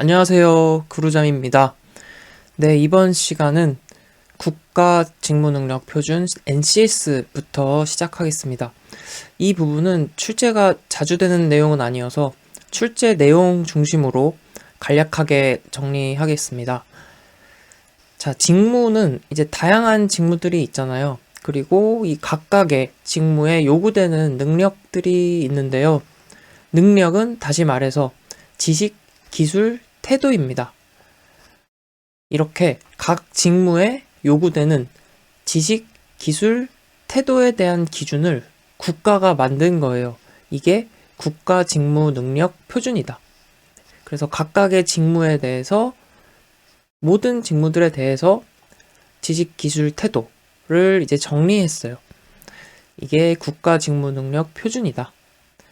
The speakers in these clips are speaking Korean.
안녕하세요. 구루잠입니다. 네, 이번 시간은 국가직무능력표준 NCS부터 시작하겠습니다. 이 부분은 출제가 자주 되는 내용은 아니어서 출제 내용 중심으로 간략하게 정리하겠습니다. 자, 직무는 이제 다양한 직무들이 있잖아요. 그리고 이 각각의 직무에 요구되는 능력들이 있는데요. 능력은 다시 말해서 지식, 기술, 태도입니다. 이렇게 각 직무에 요구되는 지식, 기술, 태도에 대한 기준을 국가가 만든 거예요. 이게 국가 직무 능력 표준이다. 그래서 각각의 직무에 대해서 모든 직무들에 대해서 지식, 기술, 태도를 이제 정리했어요. 이게 국가 직무 능력 표준이다.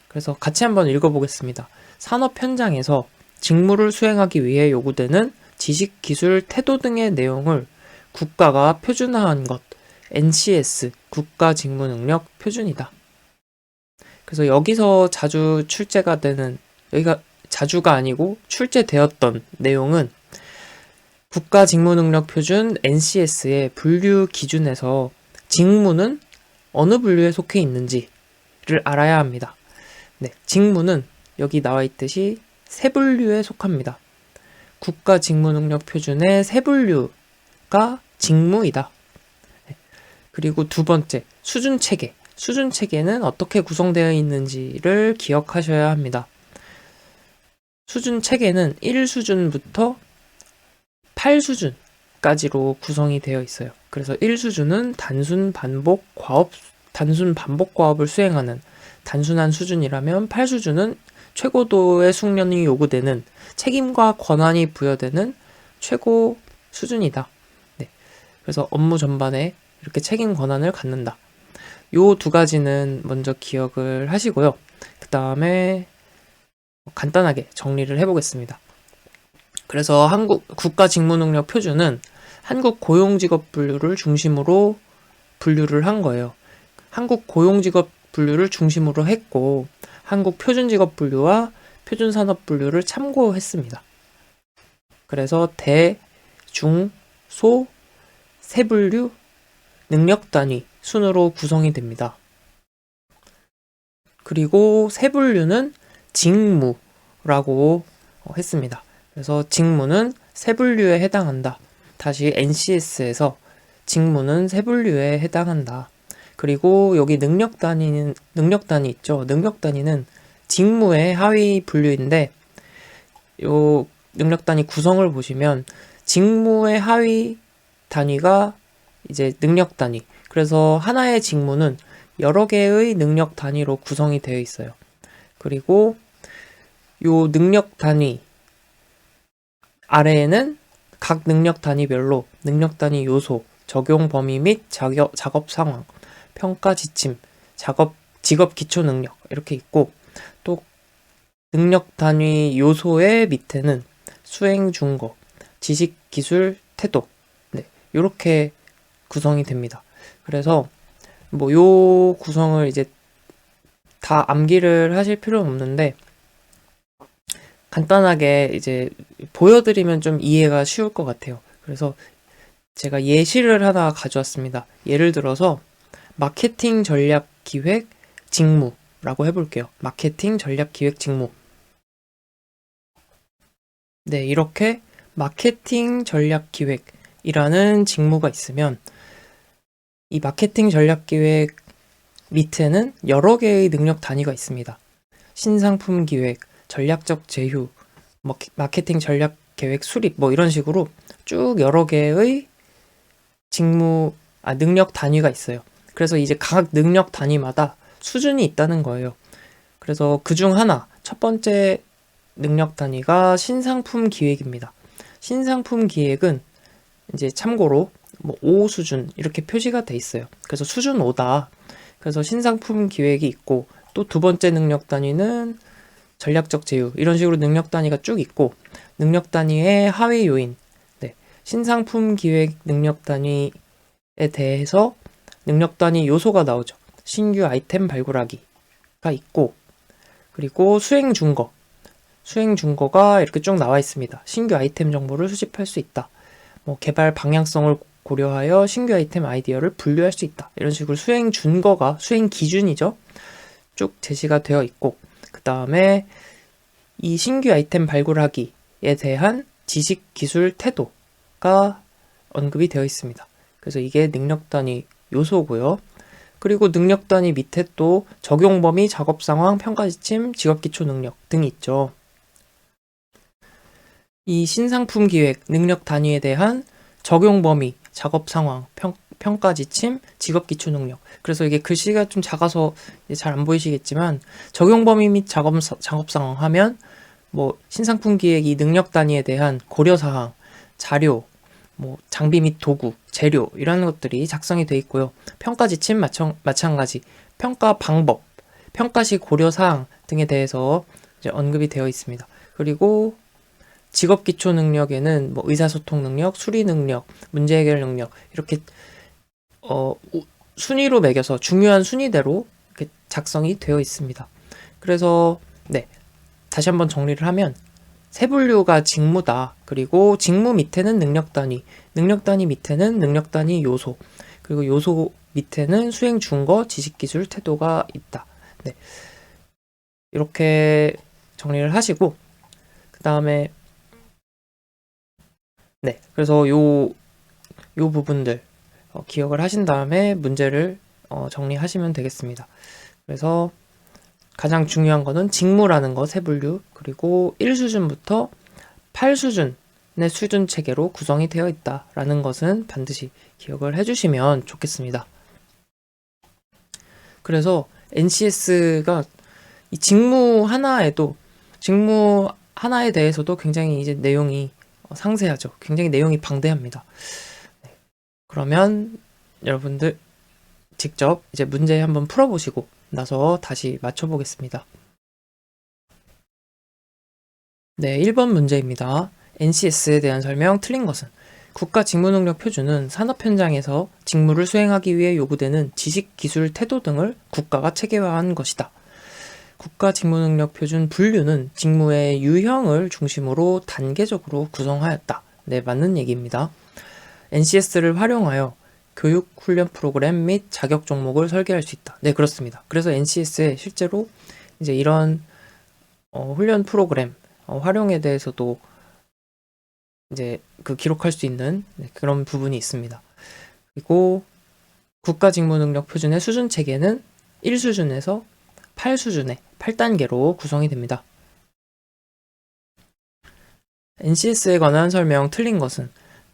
그래서 같이 한번 읽어보겠습니다. 산업 현장에서 직무를 수행하기 위해 요구되는 지식, 기술, 태도 등의 내용을 국가가 표준화한 것, NCS, 국가직무능력 표준이다. 그래서 여기서 자주 출제가 되는, 여기가 자주가 아니고 출제되었던 내용은 국가직무능력 표준 NCS의 분류 기준에서 직무는 어느 분류에 속해 있는지를 알아야 합니다. 네, 직무는 여기 나와 있듯이 세 분류에 속합니다. 국가직무능력 표준의 세 분류가 직무이다. 그리고 두 번째, 수준체계. 수준체계는 어떻게 구성되어 있는지를 기억하셔야 합니다. 수준체계는 1수준부터 8수준까지로 구성이 되어 있어요. 그래서 1수준은 단순 반복 과업을 수행하는 단순한 수준이라면 8수준은 최고도의 숙련이 요구되는 책임과 권한이 부여되는 최고 수준이다. 네. 그래서 업무 전반에 이렇게 책임 권한을 갖는다. 요 두 가지는 먼저 기억을 하시고요. 그 다음에 간단하게 정리를 해보겠습니다. 그래서 한국 국가직무능력 표준은 한국 고용직업 분류를 중심으로 분류를 한 거예요. 한국 고용직업 분류를 중심으로 했고 한국 표준직업 분류와 표준산업 분류를 참고했습니다. 그래서 대, 중, 소, 세 분류, 능력 단위 순으로 구성이 됩니다. 그리고 세 분류는 직무라고 했습니다. 그래서 직무는 세 분류에 해당한다. 다시 NCS에서 직무는 세 분류에 해당한다. 그리고 여기 능력 단위 있죠. 능력 단위는 직무의 하위 분류인데 요 능력 단위 구성을 보시면 직무의 하위 단위가 이제 능력 단위. 그래서 하나의 직무는 여러 개의 능력 단위로 구성이 되어 있어요. 그리고 요 능력 단위 아래에는 각 능력 단위별로 능력 단위 요소, 적용 범위 및 작업 상황, 평가 지침, 직업 기초 능력 이렇게 있고 또 능력 단위 요소의 밑에는 수행 준거, 지식, 기술, 태도 네, 이렇게 구성이 됩니다. 그래서 뭐 요 구성을 이제 다 암기를 하실 필요는 없는데 간단하게 이제 보여드리면 좀 이해가 쉬울 것 같아요. 그래서 제가 예시를 하나 가져왔습니다. 예를 들어서 마케팅 전략 기획 직무라고 해볼게요. 마케팅 전략 기획 직무. 네, 이렇게 마케팅 전략 기획이라는 직무가 있으면 이 마케팅 전략 기획 밑에는 여러 개의 능력 단위가 있습니다. 신상품 기획, 전략적 제휴, 마케팅 전략 계획 수립 뭐 이런 식으로 쭉 여러 개의 능력 단위가 있어요. 그래서 이제 각 능력 단위마다 수준이 있다는 거예요. 그래서 그중 하나, 첫 번째 능력 단위가 신상품 기획입니다. 신상품 기획은 이제 참고로 5 수준 이렇게 표시가 돼 있어요. 그래서 수준 5다. 그래서 신상품 기획이 있고 또 두 번째 능력 단위는 전략적 제휴 이런 식으로 능력 단위가 쭉 있고 능력 단위의 하위 요인 네, 신상품 기획 능력 단위에 대해서 능력 단위 요소가 나오죠. 신규 아이템 발굴하기가 있고 그리고 수행 준거 수행 준거가 이렇게 쭉 나와 있습니다. 신규 아이템 정보를 수집할 수 있다. 뭐 개발 방향성을 고려하여 신규 아이템 아이디어를 분류할 수 있다. 이런 식으로 수행 준거가 수행 기준이죠. 쭉 제시가 되어 있고, 그 다음에 이 신규 아이템 발굴하기에 대한 지식, 기술, 태도가 언급이 되어 있습니다. 그래서 이게 능력 단위 요소고요. 그리고 능력 단위 밑에 또 적용 범위, 작업 상황, 평가 지침, 직업 기초 능력 등이 있죠. 이 신상품 기획 능력 단위에 대한 적용 범위, 작업 상황, 평가 지침, 직업 기초 능력. 그래서 이게 글씨가 좀 작아서 잘 안 보이시겠지만 적용 범위 및 작업 상황 하면 뭐 신상품 기획 이 능력 단위에 대한 고려 사항, 자료, 뭐 장비 및 도구, 재료 이런 것들이 작성이 돼 있고요. 평가 지침 마찬가지, 평가 방법, 평가 시 고려 사항 등에 대해서 이제 언급이 되어 있습니다. 그리고 직업 기초 능력에는 뭐 의사소통 능력, 수리 능력, 문제 해결 능력 이렇게 순위로 매겨서 중요한 순위대로 이렇게 작성이 되어 있습니다. 그래서 네, 다시 한번 정리를 하면 세 분류가 직무다. 그리고 직무 밑에는 능력 단위, 능력 단위 밑에는 능력 단위 요소, 그리고 요소 밑에는 수행 준거, 지식, 기술, 태도가 있다. 네, 이렇게 정리를 하시고 그 다음에 네, 그래서 요 부분들 기억을 하신 다음에 문제를 정리하시면 되겠습니다. 그래서 가장 중요한 거는 직무라는 거 세 분류, 그리고 1수준부터 8수준의 수준 체계로 구성이 되어 있다라는 것은 반드시 기억을 해주시면 좋겠습니다. 그래서 NCS가 이 직무 하나에 대해서도 굉장히 이제 내용이 상세하죠. 굉장히 내용이 방대합니다. 네. 그러면 여러분들 직접 이제 문제 한번 풀어보시고 나서 다시 맞춰보겠습니다. 네, 1번 문제입니다. NCS에 대한 설명. 틀린 것은 국가 직무능력 표준은 산업 현장에서 직무를 수행하기 위해 요구되는 지식, 기술, 태도 등을 국가가 체계화한 것이다. 국가 직무능력 표준 분류는 직무의 유형을 중심으로 단계적으로 구성하였다. 네, 맞는 얘기입니다. NCS를 활용하여 교육 훈련 프로그램 및 자격 종목을 설계할 수 있다. 네, 그렇습니다. 그래서 NCS에 실제로 이제 이런 훈련 프로그램 활용에 대해서도 이제 기록할 수 있는 그런 부분이 있습니다. 그리고 국가 직무능력 표준의 수준 체계는 1수준에서 8수준의 8단계로 구성이 됩니다. NCS에 관한 설명. 틀린 것은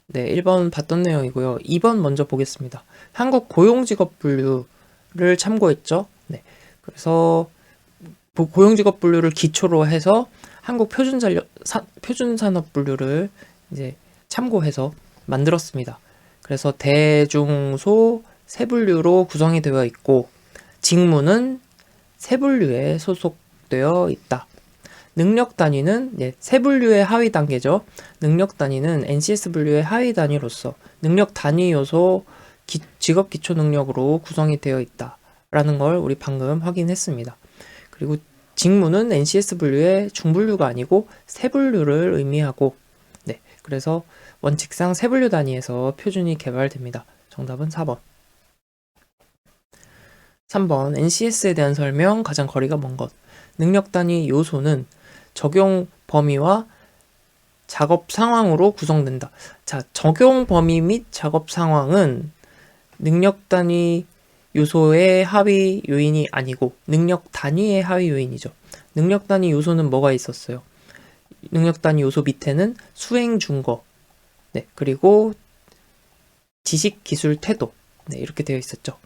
네, 1번 봤던 내용이고요. 2번 먼저 보겠습니다. 한국 고용직업 분류를 참고했죠. 네, 그래서 고용직업 분류를 기초로 해서 한국 표준산업 분류를 이제 참고해서 만들었습니다. 그래서 대중소 세 분류로 구성이 되어 있고 직무는 세 분류에 소속되어 있다. 능력 단위는 세 분류의 하위 단계죠. 능력 단위는 NCS 분류의 하위 단위로서 능력 단위 요소 직업 기초 능력으로 구성이 되어 있다라는 걸 우리 방금 확인했습니다. 그리고 직무는 NCS 분류의 중분류가 아니고 세 분류를 의미하고 네, 그래서 원칙상 세 분류 단위에서 표준이 개발됩니다. 정답은 4번. 3번 NCS에 대한 설명. 가장 거리가 먼 것. 능력 단위 요소는 적용 범위와 작업 상황으로 구성된다. 자, 적용 범위 및 작업 상황은 능력 단위 요소의 하위 요인이 아니고 능력 단위의 하위 요인이죠. 능력 단위 요소는 뭐가 있었어요? 능력 단위 요소 밑에는 수행 준거, 네, 그리고 지식, 기술, 태도, 네, 이렇게 되어 있었죠.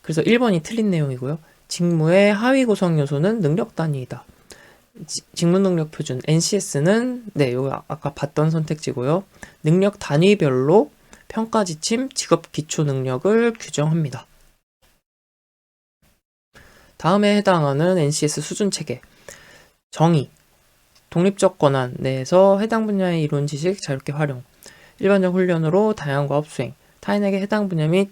그래서 1번이 틀린 내용이고요. 직무의 하위 구성 요소는 능력 단위이다. 직무 능력 표준 NCS는 네, 요거 아까 봤던 선택지고요. 능력 단위별로 평가 지침, 직업 기초 능력을 규정합니다. 다음에 해당하는 NCS 수준 체계. 정의, 독립적 권한 내에서 해당 분야의 이론 지식 자유롭게 활용, 일반적 훈련으로 다양한 과업 수행, 타인에게 해당 분야 및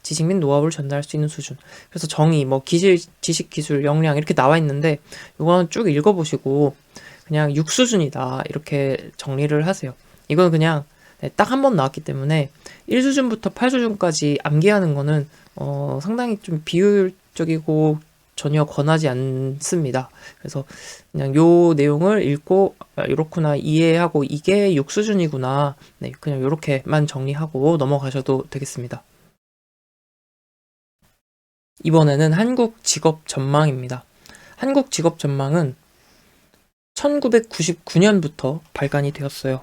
지식 및 노하우를 전달할 수 있는 수준. 그래서 정의, 뭐 지식, 기술, 역량 이렇게 나와 있는데 이거는 쭉 읽어보시고 그냥 6수준이다 이렇게 정리를 하세요. 이건 그냥 딱 한 번 나왔기 때문에 1수준부터 8수준까지 암기하는 거는 상당히 좀 비효율적이고 전혀 권하지 않습니다. 그래서 그냥 요 내용을 읽고 이렇구나 이해하고 이게 6수준이구나 네, 그냥 이렇게만 정리하고 넘어가셔도 되겠습니다. 이번에는 한국 직업 전망입니다. 한국 직업 전망은 1999년부터 발간이 되었어요.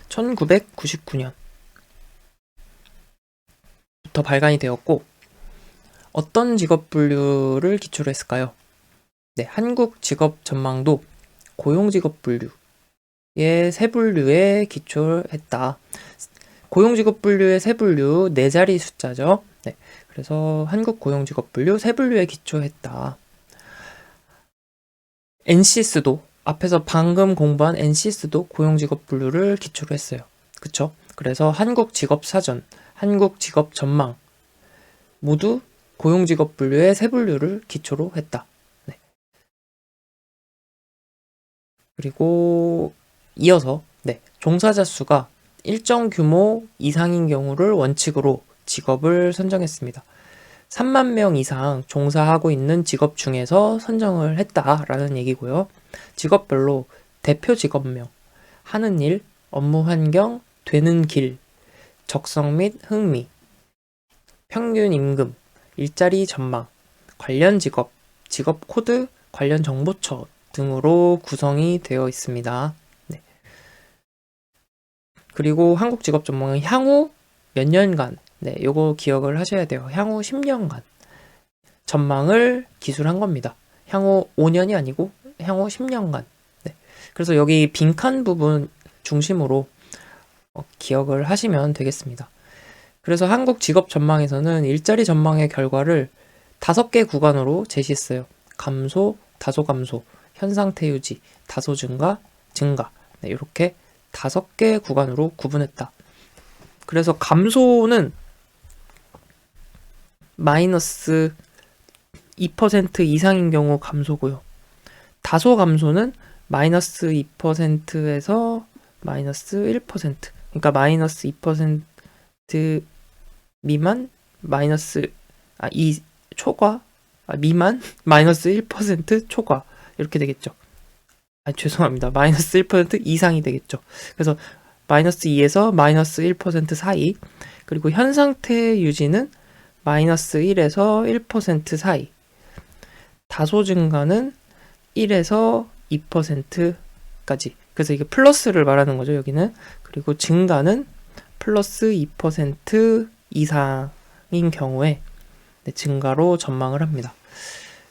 1999년부터 발간이 되었고 어떤 직업 분류를 기초로 했을까요? 네, 한국 직업 전망도 고용 직업 분류의 세 분류에 기초했다. 고용 직업 분류의 세 분류 네 자리 숫자죠. 네, 그래서 한국 고용 직업 분류 세 분류에 기초했다. NCS도 앞에서 방금 공부한 NCS도 고용 직업 분류를 기초로 했어요. 그쵸? 그래서 한국 직업 사전, 한국 직업 전망 모두 고용 직업 분류의 세 분류를 기초로 했다. 네. 그리고 이어서 종사자 수가 일정 규모 이상인 경우를 원칙으로 직업을 선정했습니다. 3만 명 이상 종사하고 있는 직업 중에서 선정을 했다라는 얘기고요. 직업별로 대표 직업명, 하는 일, 업무 환경, 되는 길, 적성 및 흥미, 평균 임금, 일자리 전망, 관련 직업, 직업 코드, 관련 정보처 등으로 구성이 되어 있습니다. 네. 그리고 한국 직업 전망은 향후 몇 년간, 요거 기억을 하셔야 돼요. 향후 10년간 전망을 기술한 겁니다. 향후 5년이 아니고 향후 10년간. 네. 그래서 여기 빈칸 부분 중심으로 기억을 하시면 되겠습니다. 그래서 한국 직업 전망에서는 일자리 전망의 결과를 5개 구간으로 제시했어요. 감소, 다소 감소, 현 상태 유지, 다소 증가, 증가. 네, 이렇게 5개 구간으로 구분했다. 그래서 감소는 마이너스 2% 이상인 경우 감소고요. 다소 감소는 마이너스 2%에서 마이너스 1%. 그러니까 마이너스 2% 미만, 마이너스 2 초과, 미만, 마이너스 1% 초과 이렇게 되겠죠. 죄송합니다. 마이너스 1% 이상이 되겠죠. 그래서 마이너스 2에서 마이너스 1% 사이, 그리고 현 상태 유지는 마이너스 1에서 1% 사이, 다소 증가는 1에서 2%까지. 그래서 이게 플러스를 말하는 거죠, 여기는. 그리고 증가는 플러스 2% 이상인 경우에 증가로 전망을 합니다.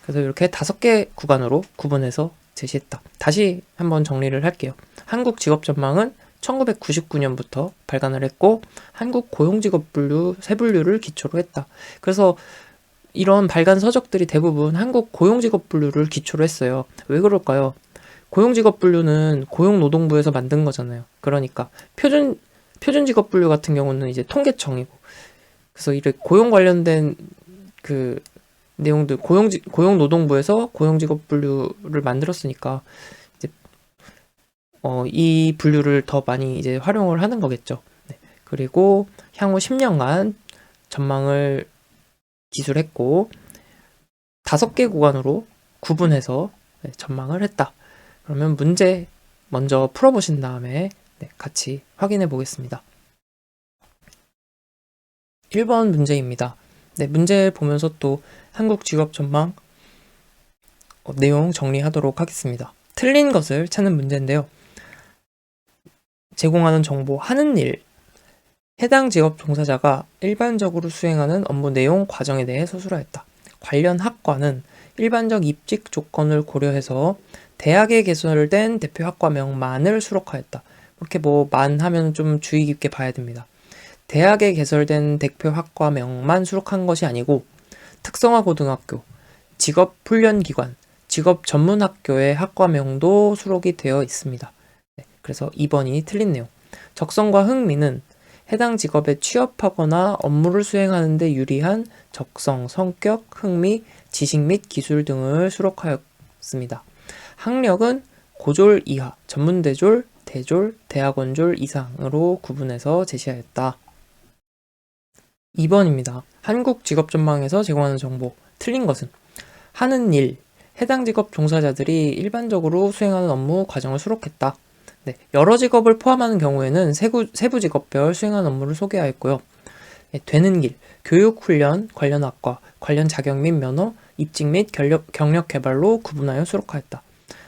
그래서 이렇게 5개 구간으로 구분해서 제시했다. 다시 한번 정리를 할게요. 한국 직업 전망은 1999년부터 발간을 했고 한국 고용직업 분류 세 분류를 기초로 했다. 그래서 이런 발간 서적들이 대부분 한국 고용직업 분류를 기초로 했어요. 왜 그럴까요? 고용직업 분류는 고용노동부에서 만든 거잖아요. 그러니까 표준 직업 분류 같은 경우는 이제 통계청이고, 그래서 이렇게 고용 관련된 그 내용들 고용노동부에서 고용직업 분류를 만들었으니까 이제 이 분류를 더 많이 이제 활용을 하는 거겠죠. 네. 그리고 향후 10년간 전망을 기술했고 5개 구간으로 구분해서 전망을 했다. 그러면 문제 먼저 풀어보신 다음에 같이 확인해 보겠습니다. 1번 문제입니다. 문제 보면서 또 한국 직업 전망 내용 정리하도록 하겠습니다. 틀린 것을 찾는 문제인데요. 제공하는 정보, 하는 일, 해당 직업 종사자가 일반적으로 수행하는 업무 내용, 과정에 대해 서술하였다. 관련 학과는 일반적 입직 조건을 고려해서 대학에 개설된 대표 학과명만을 수록하였다. 이렇게 만 하면 좀 주의 깊게 봐야 됩니다. 대학에 개설된 대표 학과명만 수록한 것이 아니고 특성화 고등학교, 직업훈련기관, 직업전문학교의 학과명도 수록이 되어 있습니다. 그래서 2번이 틀린 내용. 적성과 흥미는 해당 직업에 취업하거나 업무를 수행하는 데 유리한 적성, 성격, 흥미, 지식 및 기술 등을 수록하였습니다. 학력은 고졸 이하, 전문대졸, 대졸, 대학원졸 이상으로 구분해서 제시하였다. 2번입니다. 한국직업전망에서 제공하는 정보. 틀린 것은 하는 일, 해당 직업 종사자들이 일반적으로 수행하는 업무 과정을 수록했다. 네, 여러 직업을 포함하는 경우에는 세부 직업별 수행하는 업무를 소개하였고요. 네, 되는 길, 교육, 훈련, 관련 학과, 관련 자격 및 면허, 입직 및 경력 개발로 구분하여 수록하였다.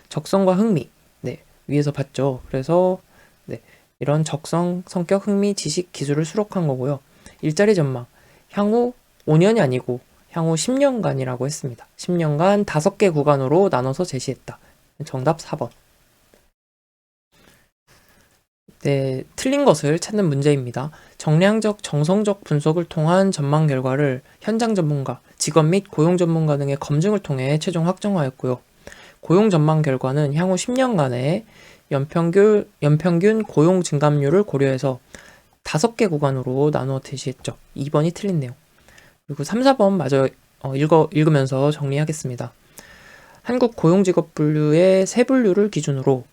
적성과 흥미, 네, 위에서 봤죠. 그래서 네, 이런 적성, 성격, 흥미, 지식, 기술을 수록한 거고요. 일자리 전망, 향후 5년이 아니고 향후 10년간이라고 했습니다. 10년간 5개 구간으로 나눠서 제시했다. 정답 4번. 네, 틀린 것을 찾는 문제입니다. 정량적, 정성적 분석을 통한 전망 결과를 현장 전문가, 직업 및 고용 전문가 등의 검증을 통해 최종 확정하였고요. 고용 전망 결과는 향후 10년간의 연평균 고용 증감률을 고려해서 5개 구간으로 나누어 제시했죠. 2번이 틀린 내용. 그리고 3, 4번 마저 읽으면서 정리하겠습니다. 한국 고용직업분류의 세 분류를 기준으로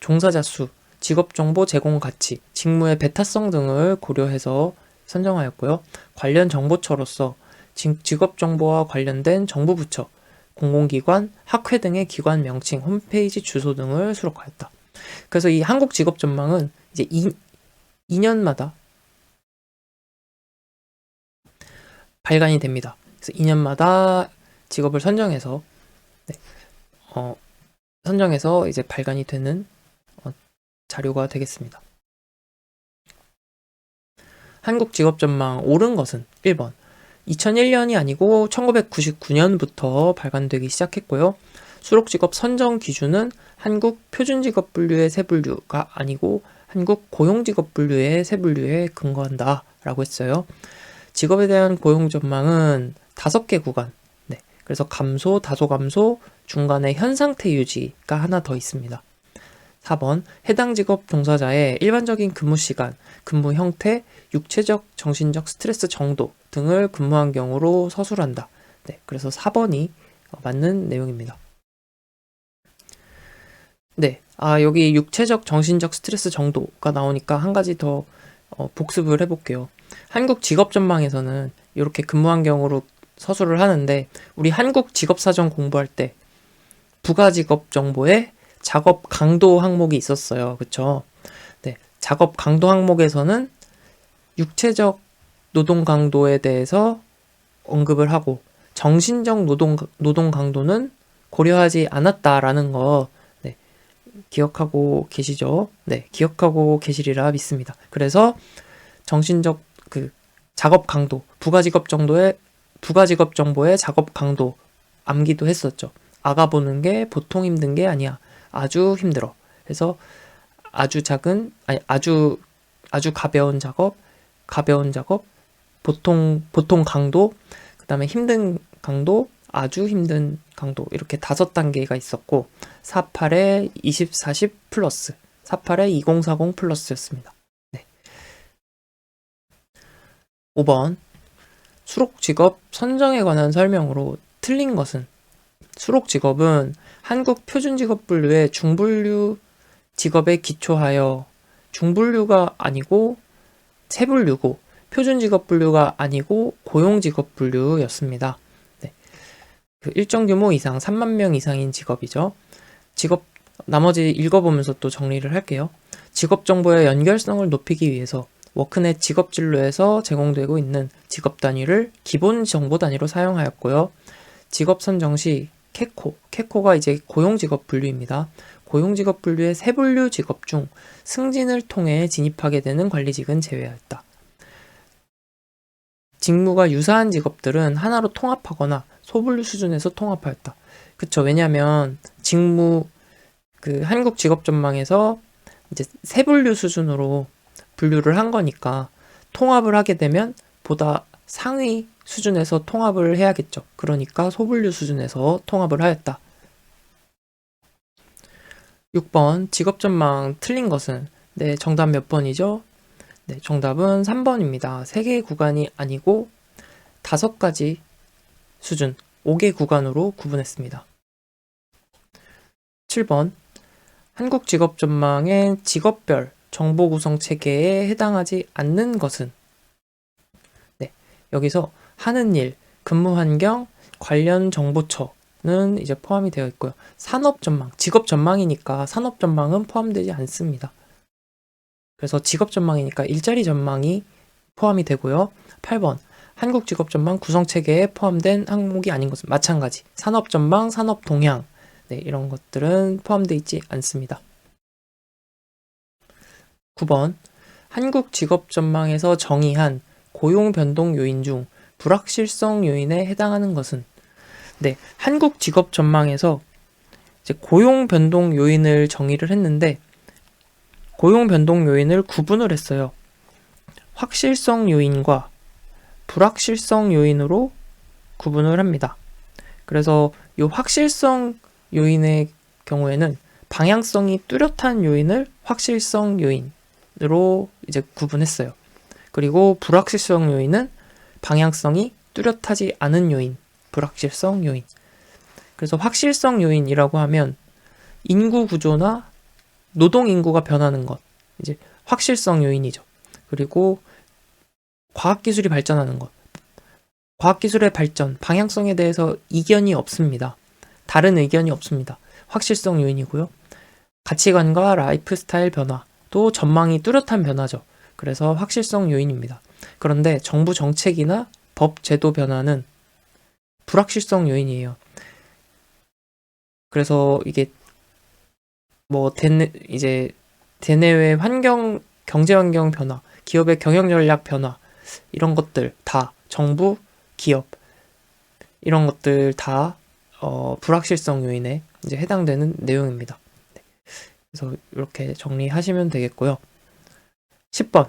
종사자 수, 직업정보 제공 가치, 직무의 배타성 등을 고려해서 선정하였고요. 관련 정보처로서 직업정보와 관련된 정부 부처, 공공기관, 학회 등의 기관 명칭, 홈페이지 주소 등을 수록하였다. 그래서 이 한국직업전망은 이제 2년마다 발간이 됩니다. 그래서 2년마다 직업을 선정해서 이제 발간이 되는 자료가 되겠습니다. 한국직업전망 옳은 것은 1번 2001년이 아니고 1999년부터 발간되기 시작했고요. 수록직업 선정 기준은 한국 표준직업분류의 세 분류가 아니고 한국 고용직업분류의 세 분류에 근거한다 라고 했어요. 직업에 대한 고용전망은 5개 구간, 네, 그래서 감소, 다소 감소, 중간에 현상태 유지가 하나 더 있습니다. 4번 해당 직업 종사자의 일반적인 근무 시간, 근무 형태, 육체적, 정신적 스트레스 정도 등을 근무 환경으로 서술한다. 네, 그래서 4번이 맞는 내용입니다. 네, 여기 육체적, 정신적 스트레스 정도가 나오니까 한 가지 더 복습을 해볼게요. 한국 직업전망에서는 이렇게 근무 환경으로 서술을 하는데 우리 한국 직업사전 공부할 때 부가직업 정보에 작업 강도 항목이 있었어요. 그쵸? 네, 작업 강도 항목에서는 육체적 노동 강도에 대해서 언급을 하고 정신적 노동 강도는 고려하지 않았다라는 거 기억하고 계시죠? 네, 기억하고 계시리라 믿습니다. 그래서 정신적 작업 강도, 부가직업 정보의 작업 강도 암기도 했었죠. 아가 보는 게 보통 힘든 게 아니야. 아주 힘들어. 그래서 아주 가벼운 작업, 보통 강도, 그 다음에 힘든 강도, 아주 힘든 강도 이렇게 5단계가 있었고 48에 20, 40 플러스 48에 2040 플러스였습니다. 네. 5번 수록직업 선정에 관한 설명으로 틀린 것은 수록직업은 한국 표준직업분류의 중분류 직업에 기초하여 중분류가 아니고 세분류고 표준직업분류가 아니고 고용직업분류였습니다. 일정 규모 이상 3만 명 이상인 직업이죠. 나머지 읽어보면서 또 정리를 할게요. 직업 정보의 연결성을 높이기 위해서 워크넷 직업 진로에서 제공되고 있는 직업 단위를 기본 정보 단위로 사용하였고요. 직업 선정 시 캐코가 이제 고용직업 분류입니다. 고용직업 분류의 세 분류 직업 중 승진을 통해 진입하게 되는 관리직은 제외하였다. 직무가 유사한 직업들은 하나로 통합하거나 소분류 수준에서 통합하였다. 그쵸? 왜냐하면 한국 직업전망에서 이제 세분류 수준으로 분류를 한 거니까 통합을 하게 되면 보다 상위 수준에서 통합을 해야겠죠. 그러니까 소분류 수준에서 통합을 하였다. 6번 직업전망 틀린 것은 네, 정답 몇 번이죠? 네, 정답은 3번입니다. 3개 구간이 아니고 5가지 수준, 5개 구간으로 구분했습니다. 7번. 한국직업전망의 직업별 정보 구성 체계에 해당하지 않는 것은? 네, 여기서 하는 일, 근무 환경, 관련 정보처는 이제 포함이 되어 있고요. 산업 전망, 직업 전망이니까 산업 전망은 포함되지 않습니다. 그래서 직업 전망이니까 일자리 전망이 포함이 되고요. 8번. 한국 직업 전망 구성 체계에 포함된 항목이 아닌 것은 마찬가지. 산업 전망, 산업 동향. 네, 이런 것들은 포함되어 있지 않습니다. 9번. 한국 직업 전망에서 정의한 고용 변동 요인 중 불확실성 요인에 해당하는 것은? 네, 한국 직업 전망에서 이제 고용 변동 요인을 정의를 했는데 고용 변동 요인을 구분을 했어요. 확실성 요인과 불확실성 요인으로 구분을 합니다. 그래서 이 확실성 요인의 경우에는 방향성이 뚜렷한 요인을 확실성 요인으로 이제 구분했어요. 그리고 불확실성 요인은 방향성이 뚜렷하지 않은 요인, 불확실성 요인. 그래서 확실성 요인이라고 하면 인구 구조나 노동 인구가 변하는 것, 이제 확실성 요인이죠. 그리고 과학기술이 발전하는 것. 과학기술의 발전, 방향성에 대해서 이견이 없습니다. 다른 의견이 없습니다. 확실성 요인이고요. 가치관과 라이프 스타일 변화, 또 전망이 뚜렷한 변화죠. 그래서 확실성 요인입니다. 그런데 정부 정책이나 법 제도 변화는 불확실성 요인이에요. 그래서 이게 뭐 대내외 환경, 경제 환경 변화, 기업의 경영 전략 변화 이런 것들 다 정부, 기업 이런 것들 다 불확실성 요인에 이제 해당되는 내용입니다. 네. 그래서 이렇게 정리하시면 되겠고요. 10번.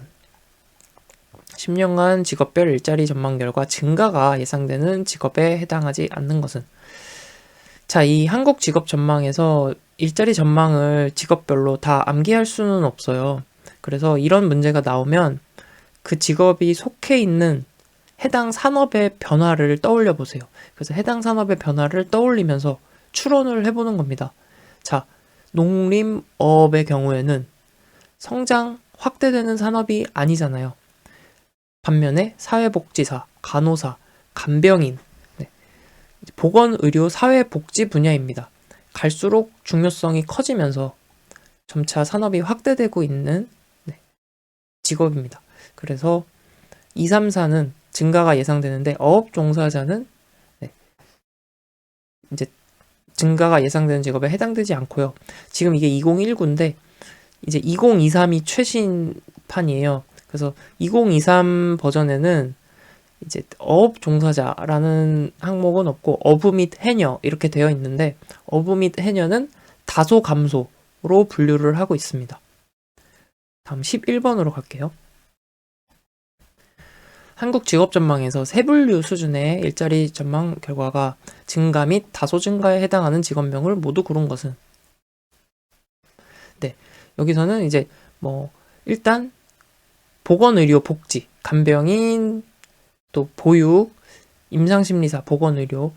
10년간 직업별 일자리 전망 결과 증가가 예상되는 직업에 해당하지 않는 것은? 자, 이 한국 직업 전망에서 일자리 전망을 직업별로 다 암기할 수는 없어요. 그래서 이런 문제가 나오면 그 직업이 속해 있는 해당 산업의 변화를 떠올려 보세요. 그래서 해당 산업의 변화를 떠올리면서 추론을 해보는 겁니다. 자, 농림업의 경우에는 성장, 확대되는 산업이 아니잖아요. 반면에 사회복지사, 간호사, 간병인, 네. 보건의료, 사회복지 분야입니다. 갈수록 중요성이 커지면서 점차 산업이 확대되고 있는 직업입니다. 그래서 2, 3, 4는 증가가 예상되는데 어업 종사자는 이제 증가가 예상되는 직업에 해당되지 않고요. 지금 이게 2019인데 이제 2023이 최신판이에요. 그래서 2023 버전에는 이제 어업 종사자라는 항목은 없고 어부 및 해녀 이렇게 되어 있는데 어부 및 해녀는 다소 감소로 분류를 하고 있습니다. 다음 11번으로 갈게요. 한국 직업 전망에서 세 분류 수준의 일자리 전망 결과가 증가 및 다소 증가에 해당하는 직업명을 모두 고른 것은? 네, 여기서는 이제 일단 보건의료 복지, 간병인, 또 보육, 임상심리사, 보건의료,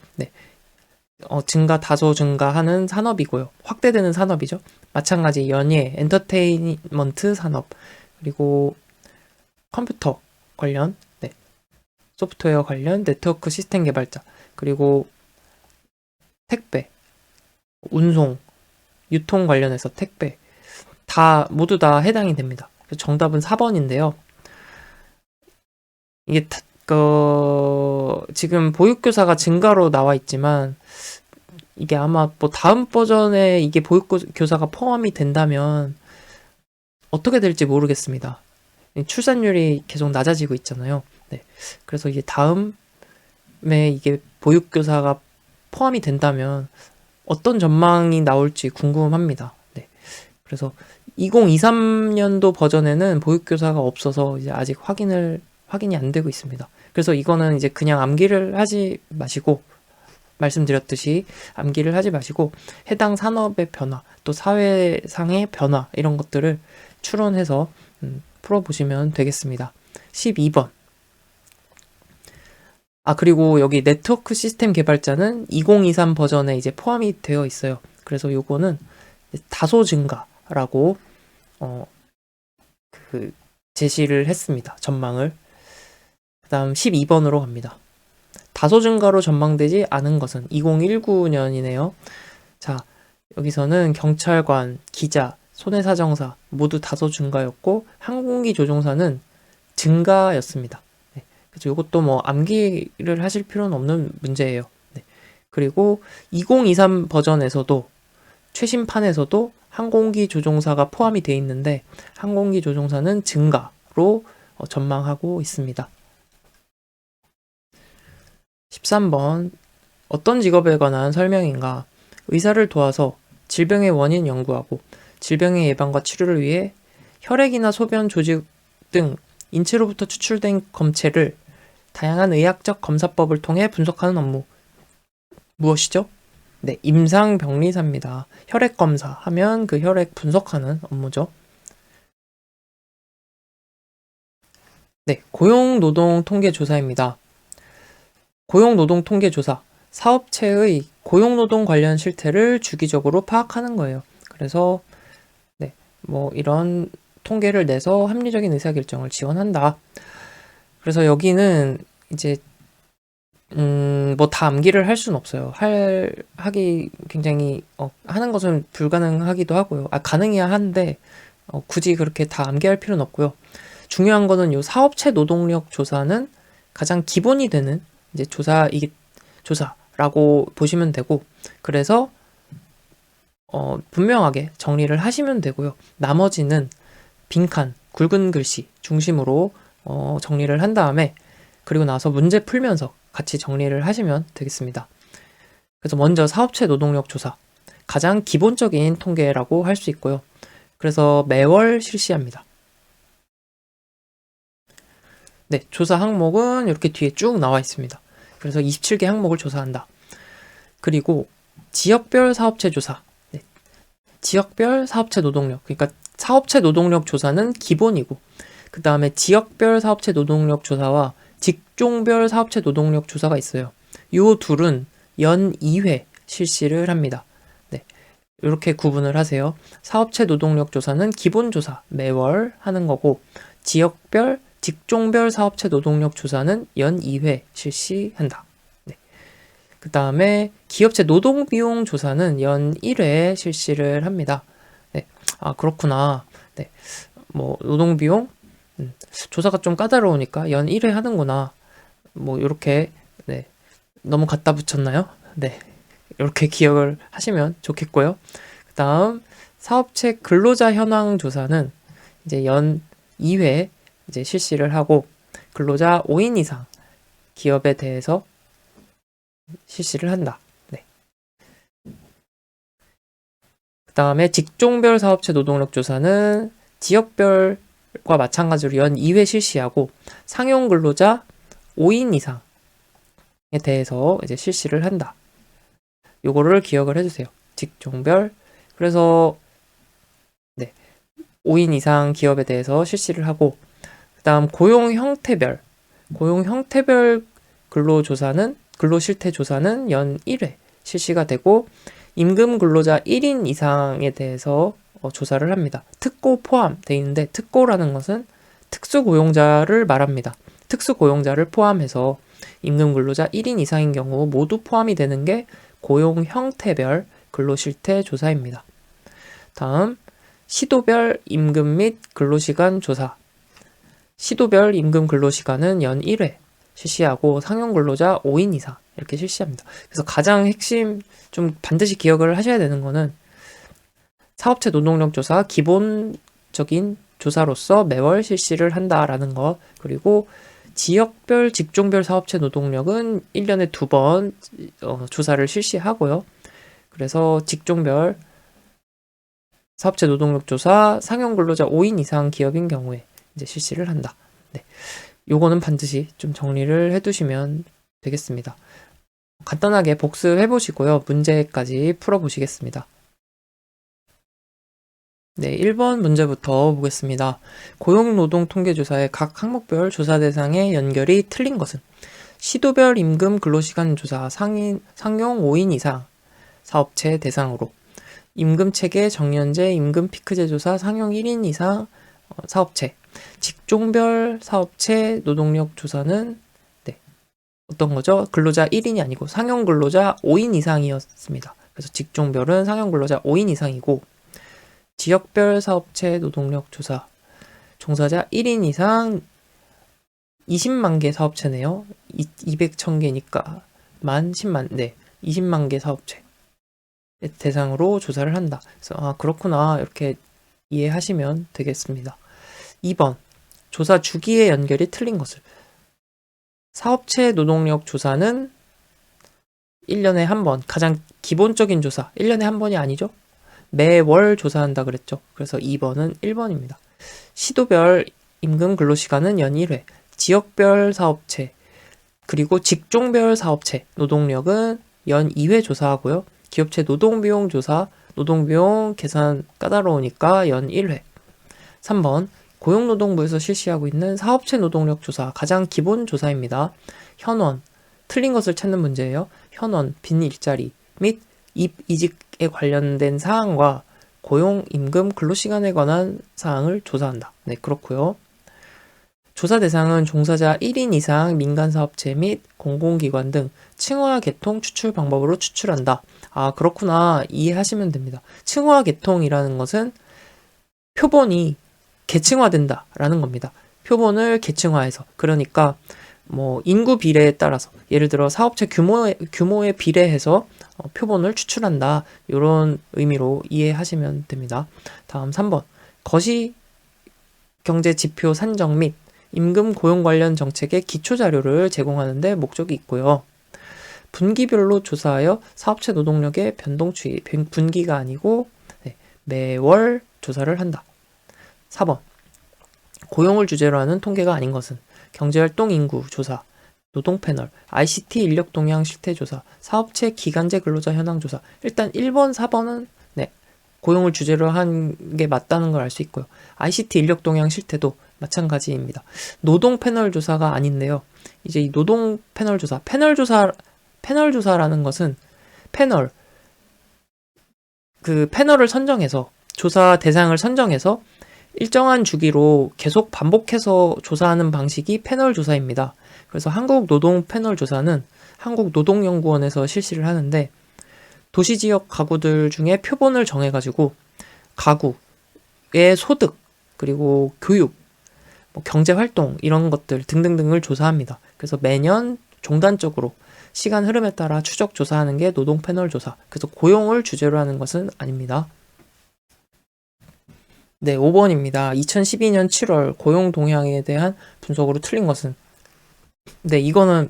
증가, 다소 증가하는 산업이고요. 확대되는 산업이죠. 마찬가지 연예, 엔터테인먼트 산업, 그리고 컴퓨터 관련, 소프트웨어 관련 네트워크 시스템 개발자, 그리고 택배, 운송, 유통 관련해서 택배 모두 다 해당이 됩니다. 정답은 4번인데요. 이게 지금 보육교사가 증가로 나와 있지만 이게 아마 다음 버전에 이게 보육교사가 포함이 된다면 어떻게 될지 모르겠습니다. 출산율이 계속 낮아지고 있잖아요. 네. 그래서 이게 다음에 이게 보육교사가 포함이 된다면 어떤 전망이 나올지 궁금합니다. 네. 그래서 2023년도 버전에는 보육교사가 없어서 이제 아직 확인이 안 되고 있습니다. 그래서 이거는 이제 그냥 암기를 하지 마시고 말씀드렸듯이 암기를 하지 마시고 해당 산업의 변화 또 사회상의 변화 이런 것들을 추론해서 풀어보시면 되겠습니다. 12번. 그리고 여기 네트워크 시스템 개발자는 2023 버전에 이제 포함이 되어 있어요. 그래서 요거는 다소 증가라고 제시를 했습니다. 전망을. 그 다음 12번으로 갑니다. 다소 증가로 전망되지 않은 것은 2019년이네요. 자, 여기서는 경찰관, 기자, 손해사정사 모두 다소 증가였고 항공기 조종사는 증가였습니다. 네. 그래서 이것도 뭐 암기를 하실 필요는 없는 문제예요. 네. 그리고 2023 버전에서도 최신판에서도 항공기 조종사가 포함이 되어 있는데 항공기 조종사는 증가로 전망하고 있습니다. 13번. 어떤 직업에 관한 설명인가? 의사를 도와서 질병의 원인 연구하고 질병의 예방과 치료를 위해 혈액이나 소변 조직 등 인체로부터 추출된 검체를 다양한 의학적 검사법을 통해 분석하는 업무. 무엇이죠? 네, 임상병리사입니다. 혈액 검사 하면 그 혈액 분석하는 업무죠. 네, 고용노동통계조사입니다. 고용노동통계조사, 사업체의 고용노동 관련 실태를 주기적으로 파악하는 거예요. 그래서 네, 뭐 이런 통계를 내서 합리적인 의사결정을 지원한다. 그래서 여기는 이제 뭐 다 암기를 할 수는 없어요. 하기 굉장히 하는 것은 불가능하기도 하고요. 가능해야 하는데 굳이 그렇게 다 암기할 필요는 없고요. 중요한 거는 요 사업체 노동력 조사는 가장 기본이 되는 이제 조사라고 보시면 되고, 그래서 분명하게 정리를 하시면 되고요. 나머지는 빈칸, 굵은 글씨 중심으로 정리를 한 다음에 그리고 나서 문제 풀면서 같이 정리를 하시면 되겠습니다. 그래서 먼저 사업체 노동력 조사, 가장 기본적인 통계라고 할 수 있고요. 그래서 매월 실시합니다. 네, 조사 항목은 이렇게 뒤에 쭉 나와 있습니다. 그래서 27개 항목을 조사한다. 그리고 지역별 사업체 조사, 네, 지역별 사업체 노동력, 그러니까 사업체 노동력 조사는 기본이고 그 다음에 지역별 사업체 노동력 조사와 직종별 사업체 노동력 조사가 있어요. 이 둘은 연 2회 실시를 합니다. 네, 이렇게 구분을 하세요. 사업체 노동력 조사는 기본 조사 매월 하는 거고 지역별, 직종별 사업체 노동력 조사는 연 2회 실시한다. 네. 그 다음에 기업체 노동비용 조사는 연 1회 실시를 합니다. 네. 그렇구나. 네. 뭐 노동비용 조사가 좀 까다로우니까 연 1회 하는구나. 뭐 이렇게 네. 너무 갖다 붙였나요? 네. 이렇게 기억을 하시면 좋겠고요. 그 다음 사업체 근로자 현황 조사는 이제 연 2회 이제 실시를 하고 근로자 5인 이상 기업에 대해서 실시를 한다. 네. 그 다음에 직종별 사업체 노동력 조사는 지역별과 마찬가지로 연 2회 실시하고 상용 근로자 5인 이상에 대해서 이제 실시를 한다. 요거를 기억을 해주세요. 직종별. 그래서 네, 5인 이상 기업에 대해서 실시를 하고 그 다음 고용 형태별 근로조사는 근로실태 조사는 연 1회 실시가 되고 임금 근로자 1인 이상에 대해서 조사를 합니다. 특고 포함되어 있는데 특고라는 것은 특수고용자를 말합니다. 특수고용자를 포함해서 임금 근로자 1인 이상인 경우 모두 포함이 되는 게 고용 형태별 근로실태 조사입니다. 다음 시도별 임금 및 근로시간 조사. 시도별 임금 근로시간은 연 1회 실시하고 상용 근로자 5인 이상 이렇게 실시합니다. 그래서 가장 핵심 좀 반드시 기억을 하셔야 되는 거는 사업체 노동력 조사 기본적인 조사로서 매월 실시를 한다라는 거, 그리고 지역별 직종별 사업체 노동력은 1년에 2번 조사를 실시하고요. 그래서 직종별 사업체 노동력 조사 상용 근로자 5인 이상 기업인 경우에 이제 실시를 한다. 네. 요거는 반드시 좀 정리를 해두시면 되겠습니다. 간단하게 복습해 보시고요. 문제까지 풀어 보시겠습니다. 네, 1번 문제부터 보겠습니다. 고용노동통계조사의 각 항목별 조사 대상의 연결이 틀린 것은 시도별 임금 근로시간 조사 상용 5인 이상 사업체 대상으로 임금체계 정년제 임금 피크제 조사 상용 1인 이상 사업체 직종별 사업체 노동력 조사는 네, 어떤 거죠? 근로자 1인이 아니고 상용 근로자 5인 이상이었습니다. 그래서 직종별은 상용 근로자 5인 이상이고 지역별 사업체 노동력 조사 종사자 1인 이상 20만 개 사업체네요. 200,000개니까 만 10만 네 20만 개 사업체 대상으로 조사를 한다. 그래서 아 그렇구나 이렇게 이해하시면 되겠습니다. 2번 조사 주기의 연결이 틀린 것을 사업체 노동력 조사는 1년에 한 번 가장 기본적인 조사 1년에 한 번이 아니죠. 매월 조사한다 그랬죠. 그래서 2번은 1번입니다. 시도별 임금 근로시간은 연 1회 지역별 사업체 그리고 직종별 사업체 노동력은 연 2회 조사하고요. 기업체 노동비용 조사 노동비용 계산 까다로우니까 연 1회 3번 고용노동부에서 실시하고 있는 사업체 노동력 조사 가장 기본 조사입니다. 현원 틀린 것을 찾는 문제예요. 현원 빈 일자리 및 입이직에 관련된 사항과 고용, 임금, 근로시간에 관한 사항을 조사한다. 네, 그렇고요. 조사 대상은 종사자 1인 이상 민간사업체 및 공공기관 등 층화 계통 추출 방법으로 추출한다. 아, 그렇구나. 이해하시면 됩니다. 층화 계통이라는 것은 표본이 계층화된다 라는 겁니다. 표본을 계층화해서. 그러니까 뭐 인구 비례에 따라서 예를 들어 사업체 규모에 비례해서 표본을 추출한다. 이런 의미로 이해하시면 됩니다. 다음 3번 거시 경제 지표 산정 및 임금 고용 관련 정책의 기초 자료를 제공하는 데 목적이 있고요. 분기별로 조사하여 사업체 노동력의 변동 추이, 분기가 아니고 매월 조사를 한다. 4번 고용을 주제로 하는 통계가 아닌 것은 경제활동 인구 조사, 노동 패널, ICT 인력 동향 실태 조사, 사업체 기간제 근로자 현황 조사. 일단 1번, 4번은 고용을 주제로 한 게 맞다는 걸 알 수 있고요. ICT 인력 동향 실태도 마찬가지입니다. 노동 패널 조사가 아닌데요. 이제 이 노동 패널 조사, 패널 조사라는 것은 그 패널을 선정해서 조사 대상을 선정해서 일정한 주기로 계속 반복해서 조사하는 방식이 패널 조사입니다. 그래서 한국 노동 패널 조사는 한국노동연구원에서 실시를 하는데 도시지역 가구들 중에 표본을 정해가지고 가구의 소득 그리고 교육, 뭐 경제활동 이런 것들 등등등을 조사합니다. 그래서 매년 종단적으로 시간 흐름에 따라 추적 조사하는 게 노동 패널 조사. 그래서 고용을 주제로 하는 것은 아닙니다. 네, 5번입니다. 2012년 7월 고용 동향에 대한 분석으로 틀린 것은 네, 이거는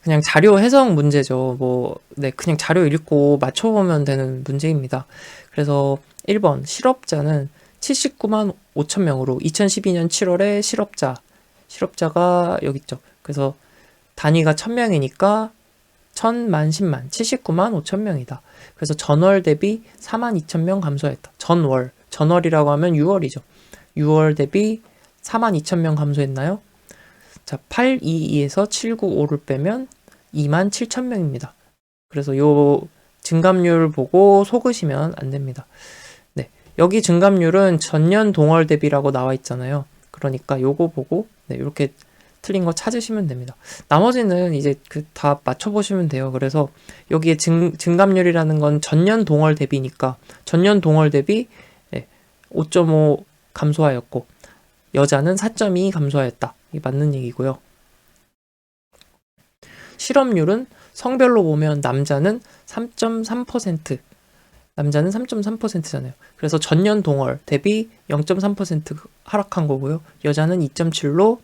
그냥 자료 해석 문제죠. 그냥 자료 읽고 맞춰보면 되는 문제입니다. 그래서 1번 실업자는 79만 5천 명으로 2012년 7월에 실업자가 여기 있죠. 그래서 단위가 1000명이니까 1000만 10만 79만 5천 명이다. 그래서 전월 대비 4만 2천 명 감소했다. 전월이라고 하면 6월이죠. 6월 대비 4만 2천 명 감소했나요? 자, 822에서 795를 빼면 2만 7천 명입니다. 그래서 요 증감률 보고 속으시면 안 됩니다. 네, 여기 증감률은 전년 동월 대비라고 나와 있잖아요. 그러니까 요거 보고 이렇게 틀린 거 찾으시면 됩니다. 나머지는 이제 다 맞춰보시면 돼요. 그래서 여기에 증감률이라는 건 전년 동월 대비니까 전년 동월 대비 5.5 감소하였고 여자는 4.2 감소하였다. 이게 맞는 얘기고요. 실업률은 성별로 보면 남자는 3.3%잖아요. 그래서 전년 동월 대비 0.3% 하락한 거고요. 여자는 2.7로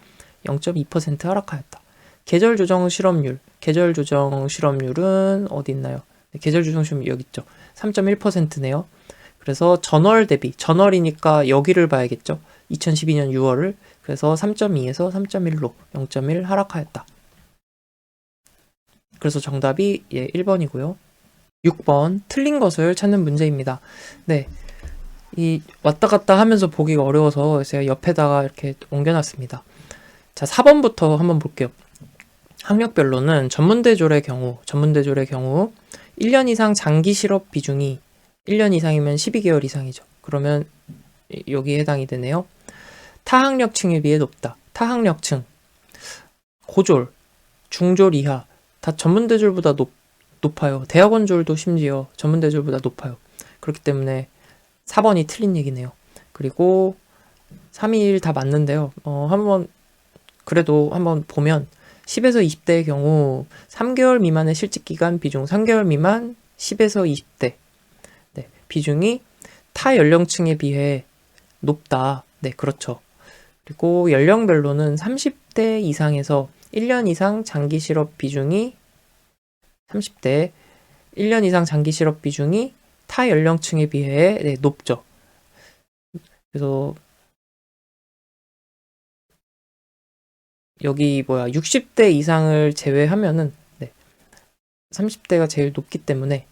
0.2% 하락하였다. 계절 조정 실업률은 어디 있나요? 계절 조정 실업률 여기 있죠. 3.1%네요. 그래서 전월이니까 여기를 봐야겠죠. 2012년 6월을. 그래서 3.2에서 3.1로 0.1 하락하였다. 그래서 정답이 1번이고요. 6번 틀린 것을 찾는 문제입니다. 네, 이 왔다 갔다 하면서 보기가 어려워서 제가 옆에다가 이렇게 옮겨놨습니다. 자, 4번부터 한번 볼게요. 학력별로는 전문대졸의 경우 1년 이상 장기 실업 비중이 1년 이상이면 12개월 이상이죠. 그러면 여기에 해당이 되네요. 타학력층에 비해 높다. 타학력층, 고졸, 중졸 이하 다 전문대졸보다 높아요. 대학원졸도 심지어 전문대졸보다 높아요. 그렇기 때문에 4번이 틀린 얘기네요. 그리고 3, 2, 1 다 맞는데요. 그래도 한번 보면 10에서 20대의 경우 3개월 미만의 실직기간 비중 3개월 미만 10에서 20대 네, 비중이 타 연령층에 비해 높다. 네, 그렇죠. 그리고 연령별로는 30대 이상에서 1년 이상 장기 실업 비중이 30대 1년 이상 장기 실업 비중이 타 연령층에 비해 네, 높죠. 그래서 여기 60대 이상을 제외하면은 네, 30대가 제일 높기 때문에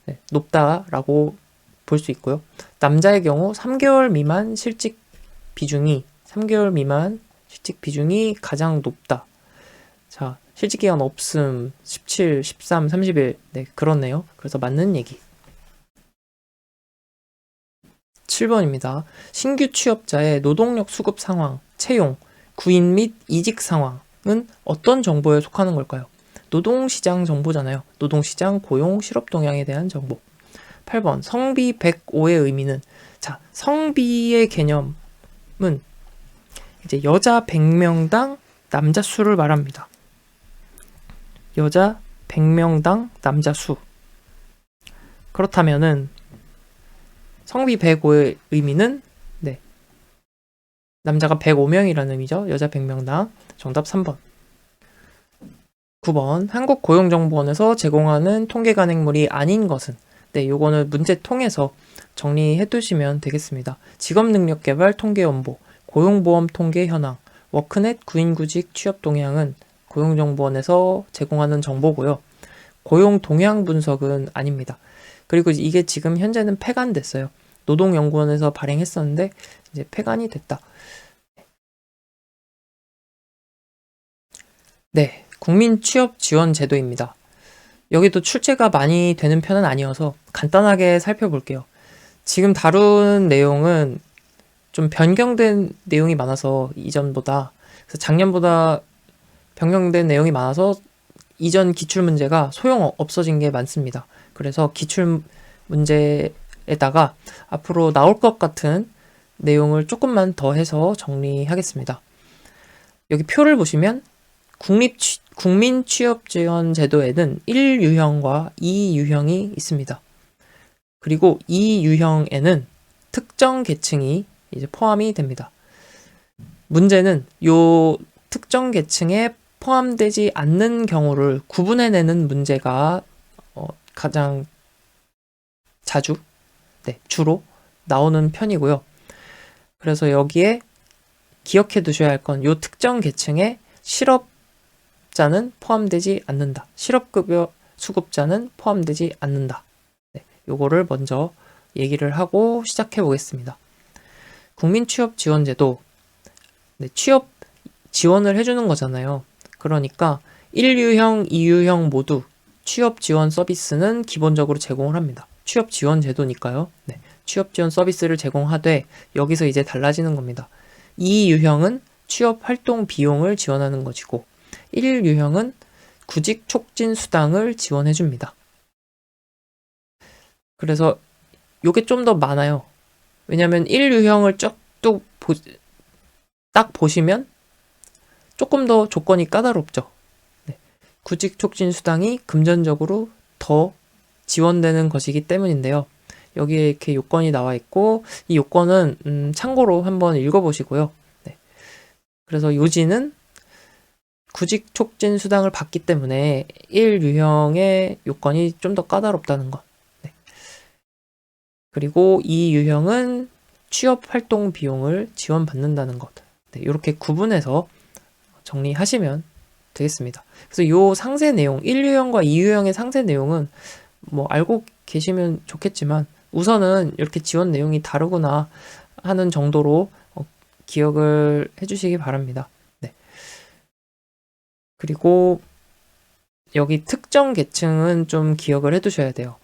네, 높다라고 볼 수 있고요. 남자의 경우 3개월 미만 실직 비중이 가장 높다. 자, 실직기간 없음 17, 13, 30일 네, 그렇네요. 그래서 맞는 얘기. 7번입니다. 신규 취업자의 노동력 수급 상황, 채용, 구인 및 이직 상황은 어떤 정보에 속하는 걸까요? 노동시장 정보잖아요. 노동시장, 고용, 실업 동향에 대한 정보. 8번 성비 105의 의미는 자, 성비의 개념은 이제 여자 100명당 남자 수를 말합니다. 여자 100명당 남자 수. 그렇다면은 성비 105의 의미는 네. 남자가 105명이라는 의미죠. 여자 100명당. 정답 3번. 9번 한국고용정보원에서 제공하는 통계 간행물이 아닌 것은 네, 요거는 문제 통해서 정리해 두시면 되겠습니다. 직업능력개발 통계연보, 고용보험 통계 현황, 워크넷 구인구직 취업 동향은 고용정보원에서 제공하는 정보고요. 고용 동향 분석은 아닙니다. 그리고 이게 지금 현재는 폐간됐어요. 노동연구원에서 발행했었는데 이제 폐간이 됐다. 네, 국민취업지원제도입니다. 여기도 출제가 많이 되는 편은 아니어서 간단하게 살펴볼게요. 지금 다룬 내용은 좀 변경된 내용이 많아서 이전보다 그래서 작년보다 변경된 내용이 많아서 이전 기출문제가 없어진 게 많습니다. 그래서 기출문제에다가 앞으로 나올 것 같은 내용을 조금만 더 해서 정리하겠습니다. 여기 표를 보시면 국민취업지원제도에는 1유형과 2유형이 있습니다. 그리고 2유형에는 특정 계층이 이제 포함이 됩니다. 문제는 요 특정 계층에 포함되지 않는 경우를 구분해내는 문제가 가장 자주, 네, 주로 나오는 편이고요. 그래서 여기에 기억해 두셔야 할 건 요 특정 계층에 실업자는 포함되지 않는다. 실업급여 수급자는 포함되지 않는다. 네, 요거를 먼저 얘기를 하고 시작해 보겠습니다. 국민취업지원제도 네, 취업 지원을 해주는 거잖아요. 그러니까 1유형, 2유형 모두 취업지원 서비스는 기본적으로 제공을 합니다. 취업지원제도니까요. 네, 취업지원 서비스를 제공하되 여기서 이제 달라지는 겁니다. 2유형은 취업활동 비용을 지원하는 것이고 1유형은 구직 촉진 수당을 지원해줍니다. 그래서 요게 좀 더 많아요. 왜냐면 1유형을 딱 보시면 조금 더 조건이 까다롭죠. 네. 구직 촉진 수당이 금전적으로 더 지원되는 것이기 때문인데요. 여기에 이렇게 요건이 나와 있고 이 요건은 참고로 한번 읽어보시고요. 네. 그래서 요지는 구직 촉진 수당을 받기 때문에 1유형의 요건이 좀 더 까다롭다는 것. 네. 그리고 2유형은 취업 활동 비용을 지원받는다는 것. 네, 이렇게 구분해서 정리하시면 되겠습니다. 그래서 요 상세 내용, 1유형과 2유형의 상세 내용은 뭐 알고 계시면 좋겠지만 우선은 이렇게 지원 내용이 다르구나 하는 정도로 기억을 해주시기 바랍니다. 네. 그리고 여기 특정 계층은 좀 기억을 해두셔야 돼요.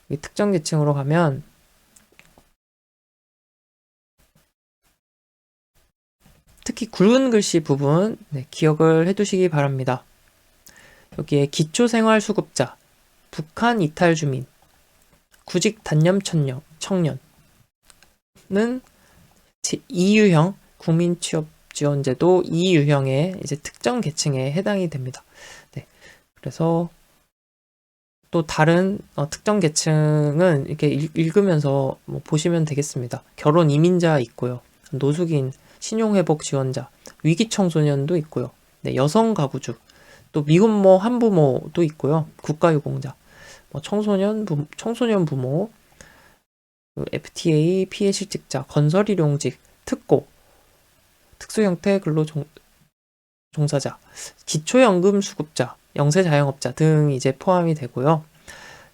이 특정 계층으로 가면 특히 굵은 글씨 부분 기억을 해두시기 바랍니다. 여기에 기초생활수급자, 북한 이탈 주민, 구직 단념 청년은 2유형 국민취업지원제도 2유형의 이제 특정 계층에 해당이 됩니다. 네. 그래서 또 다른 특정 계층은 이렇게 읽으면서 보시면 되겠습니다. 결혼 이민자 있고요. 노숙인, 신용회복 지원자, 위기청소년도 있고요. 네, 여성 가구주, 또 미혼모 한부모도 있고요. 국가유공자, 청소년 부모, FTA 피해 실직자, 건설일용직, 특고, 특수형태 근로종사자, 기초연금 수급자, 영세자영업자 등 이제 포함이 되고요.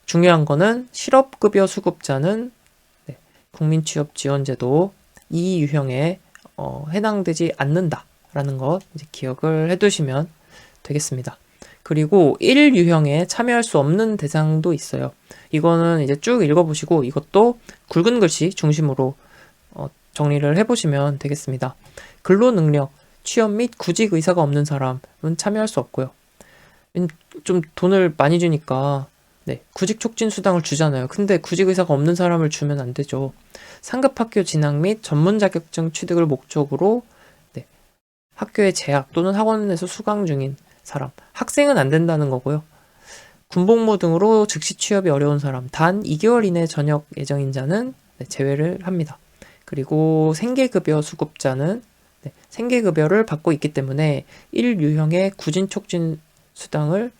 중요한 거는 실업급여 수급자는 국민취업지원제도 이 유형에 해당되지 않는다라는 것 이제 기억을 해두시면 되겠습니다. 그리고 1유형에 참여할 수 없는 대상도 있어요. 이거는 이제 쭉 읽어보시고 이것도 굵은 글씨 중심으로 정리를 해보시면 되겠습니다. 근로능력, 취업 및 구직 의사가 없는 사람은 참여할 수 없고요. 좀 돈을 많이 주니까 구직 촉진 수당을 주잖아요. 근데 구직 의사가 없는 사람을 주면 안 되죠. 상급 학교 진학 및 전문 자격증 취득을 목적으로 학교에 재학 또는 학원에서 수강 중인 사람, 학생은 안 된다는 거고요. 군복무 등으로 즉시 취업이 어려운 사람, 단 2개월 이내 전역 예정인 자는 제외를 합니다. 그리고 생계급여 수급자는 생계급여를 받고 있기 때문에 1유형의 구직 촉진 수당을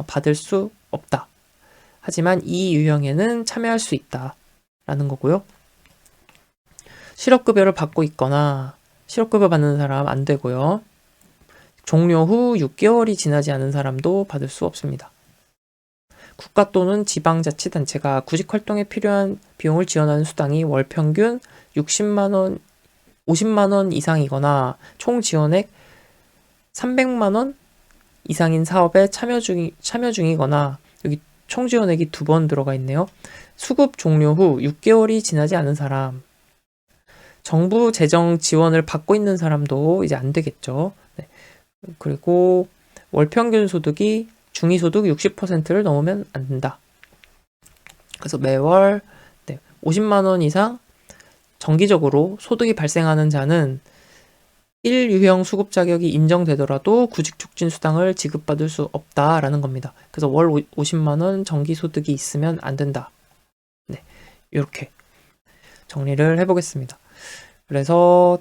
받을 수 없다. 하지만 2유형에는 참여할 수 있다라는 거고요. 실업급여를 받고 있거나 실업급여 받는 사람 안 되고요. 종료 후 6개월이 지나지 않은 사람도 받을 수 없습니다. 국가 또는 지방자치단체가 구직활동에 필요한 비용을 지원하는 수당이 월 평균 60만원, 50만원 이상이거나 총 지원액 300만원 이상인 사업에 참여 중이거나 여기 총 지원액이 2번 들어가 있네요. 수급 종료 후 6개월이 지나지 않은 사람, 정부 재정 지원을 받고 있는 사람도 이제 안 되겠죠. 그리고 월 평균 소득이 중위소득 60%를 넘으면 안 된다. 그래서 매월 50만 원 이상 정기적으로 소득이 발생하는 자는 1유형 수급 자격이 인정되더라도 구직 촉진 수당을 지급받을 수 없다라는 겁니다. 그래서 월 50만 원 정기 소득이 있으면 안 된다. 이렇게 정리를 해보겠습니다. 그래서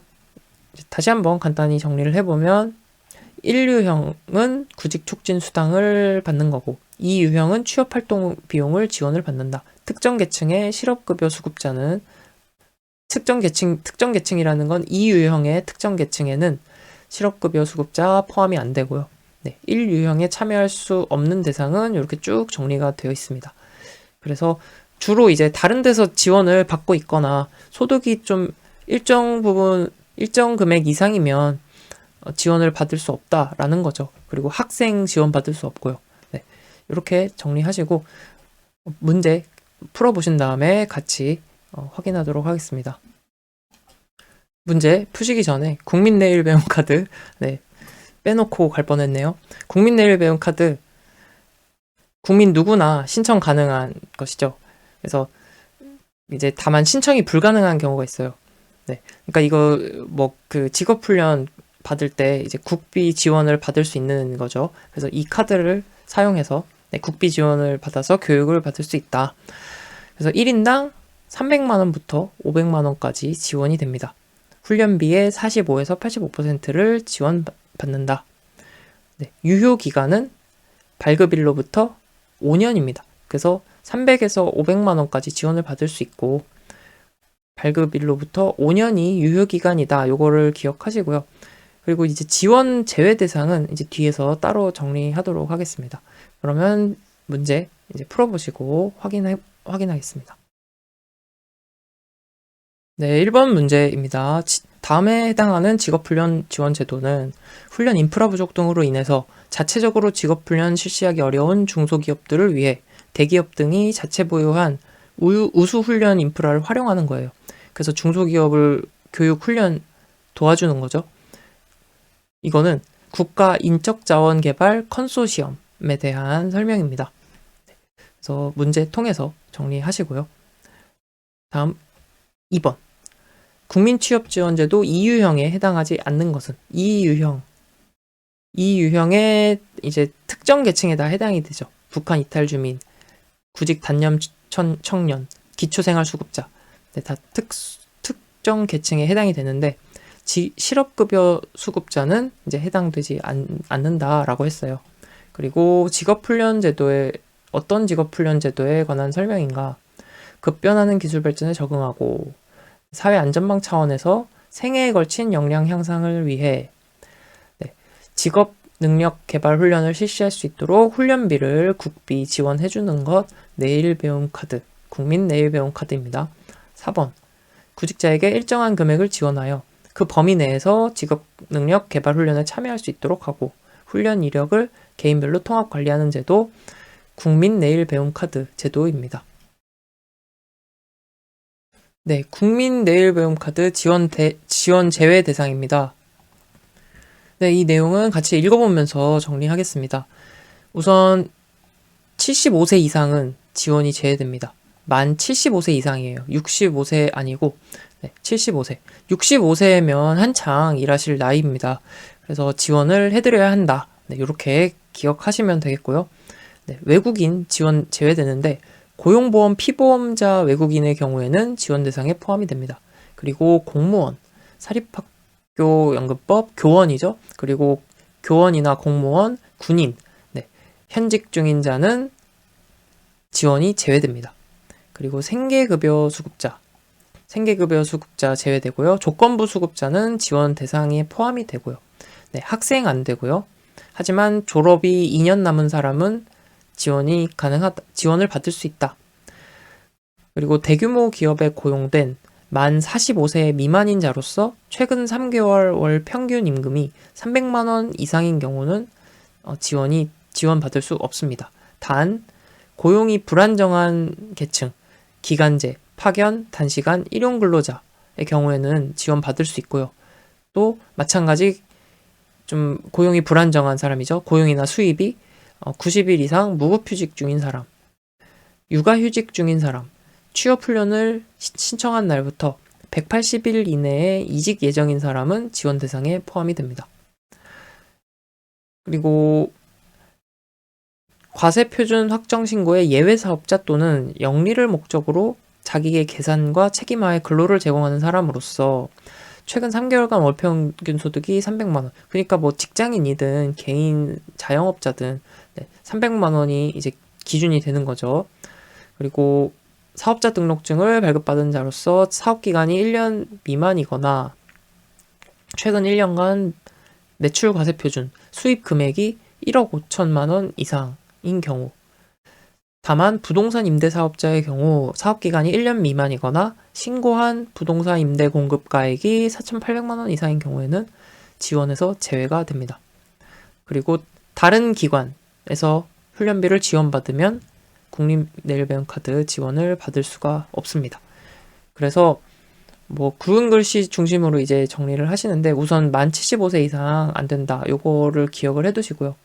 다시 한번 간단히 정리를 해보면 1유형은 구직 촉진 수당을 받는 거고 2유형은 취업활동 비용을 지원을 받는다. 특정 계층의 실업급여 수급자는 특정 계층이라는 건 2유형의 특정 계층에는 실업급여 수급자 포함이 안 되고요. 1유형에 참여할 수 없는 대상은 이렇게 쭉 정리가 되어 있습니다. 그래서 주로 이제 다른 데서 지원을 받고 있거나 소득이 좀 일정 금액 이상이면 지원을 받을 수 없다라는 거죠. 그리고 학생 지원 받을 수 없고요. 이렇게 정리하시고 문제 풀어보신 다음에 같이 확인하도록 하겠습니다. 문제 푸시기 전에 국민 내일 배움 카드 빼놓고 갈 뻔했네요. 국민 내일 배움 카드 국민 누구나 신청 가능한 것이죠. 그래서 이제 다만 신청이 불가능한 경우가 있어요. 그러니까 이거 그 직업훈련 받을 때 이제 국비 지원을 받을 수 있는 거죠. 그래서 이 카드를 사용해서 국비 지원을 받아서 교육을 받을 수 있다. 그래서 1인당 300만 원부터 500만 원까지 지원이 됩니다. 훈련비의 45에서 85%를 지원받는다. 유효 기간은 발급일로부터 5년입니다. 그래서 300에서 500만 원까지 지원을 받을 수 있고 발급일로부터 5년이 유효 기간이다. 요거를 기억하시고요. 그리고 이제 지원 제외 대상은 이제 뒤에서 따로 정리하도록 하겠습니다. 그러면 문제 이제 풀어보시고 확인하겠습니다. 네, 1번 문제입니다. 다음에 해당하는 직업훈련 지원 제도는 훈련 인프라 부족 등으로 인해서 자체적으로 직업훈련 실시하기 어려운 중소기업들을 위해 대기업 등이 자체 보유한 우수 훈련 인프라를 활용하는 거예요. 그래서 중소기업을 교육 훈련 도와주는 거죠. 이거는 국가 인적자원 개발 컨소시엄에 대한 설명입니다. 그래서 문제 통해서 정리하시고요. 다음 2번. 국민취업지원제도 2유형에 해당하지 않는 것은 2유형의 이제 특정 계층에 다 해당이 되죠. 북한 이탈 주민, 구직 단년 청년, 기초생활수급자, 네, 다 특정 계층에 해당이 되는데 실업급여 수급자는 이제 해당되지 않는다라고 했어요. 그리고 어떤 직업훈련제도에 관한 설명인가? 급변하는 기술 발전에 적응하고 사회 안전망 차원에서 생애에 걸친 역량 향상을 위해 직업 능력 개발 훈련을 실시할 수 있도록 훈련비를 국비 지원해주는 것 내일 배움 카드, 국민 내일 배움 카드입니다. 4번. 구직자에게 일정한 금액을 지원하여 그 범위 내에서 직업 능력 개발 훈련에 참여할 수 있도록 하고 훈련 이력을 개인별로 통합 관리하는 제도 국민 내일 배움 카드 제도입니다. 네, 국민 내일 배움 카드 지원 제외 대상입니다. 네, 이 내용은 같이 읽어보면서 정리하겠습니다. 우선 75세 이상은 지원이 제외됩니다. 만 75세 이상이에요. 65세 아니고 75세. 65세면 한창 일하실 나이입니다. 그래서 지원을 해드려야 한다. 네, 이렇게 기억하시면 되겠고요. 네, 외국인 지원 제외되는데 고용보험 피보험자 외국인의 경우에는 지원 대상에 포함이 됩니다. 그리고 공무원, 사립학교 연금법, 교원이죠. 그리고 교원이나 공무원, 군인, 현직 중인 자는 지원이 제외됩니다. 그리고 생계급여 수급자 제외되고요. 조건부 수급자는 지원 대상에 포함이 되고요. 학생 안 되고요. 하지만 졸업이 2년 남은 사람은 지원을 받을 수 있다. 그리고 대규모 기업에 고용된 만 45세 미만인 자로서 최근 3개월 월 평균 임금이 300만 원 이상인 경우는 지원받을 수 없습니다. 단 고용이 불안정한 계층, 기간제, 파견, 단시간, 일용 근로자의 경우에는 지원받을 수 있고요. 또 마찬가지 좀 고용이 불안정한 사람이죠. 고용이나 수입이 90일 이상 무급휴직 중인 사람, 육아휴직 중인 사람, 취업훈련을 신청한 날부터 180일 이내에 이직 예정인 사람은 지원 대상에 포함이 됩니다. 그리고 과세표준 확정 신고의 예외 사업자 또는 영리를 목적으로 자기의 계산과 책임하에 근로를 제공하는 사람으로서 최근 3개월간 월평균 소득이 300만 원. 그러니까 뭐 직장인이든 개인 자영업자든 300만 원이 이제 기준이 되는 거죠. 그리고 사업자 등록증을 발급받은 자로서 사업 기간이 1년 미만이거나 최근 1년간 매출 과세 표준 수입 금액이 1억 5천만 원 이상인 경우, 다만 부동산 임대 사업자의 경우 사업 기간이 1년 미만이거나 신고한 부동산 임대 공급가액이 4,800만 원 이상인 경우에는 지원에서 제외가 됩니다. 그리고 다른 기관에서 훈련비를 지원받으면 국립 내일 배움 카드 지원을 받을 수가 없습니다. 그래서 뭐 굵은 글씨 중심으로 이제 정리를 하시는데 우선 만 75세 이상 안 된다. 요거를 기억을 해두시고요.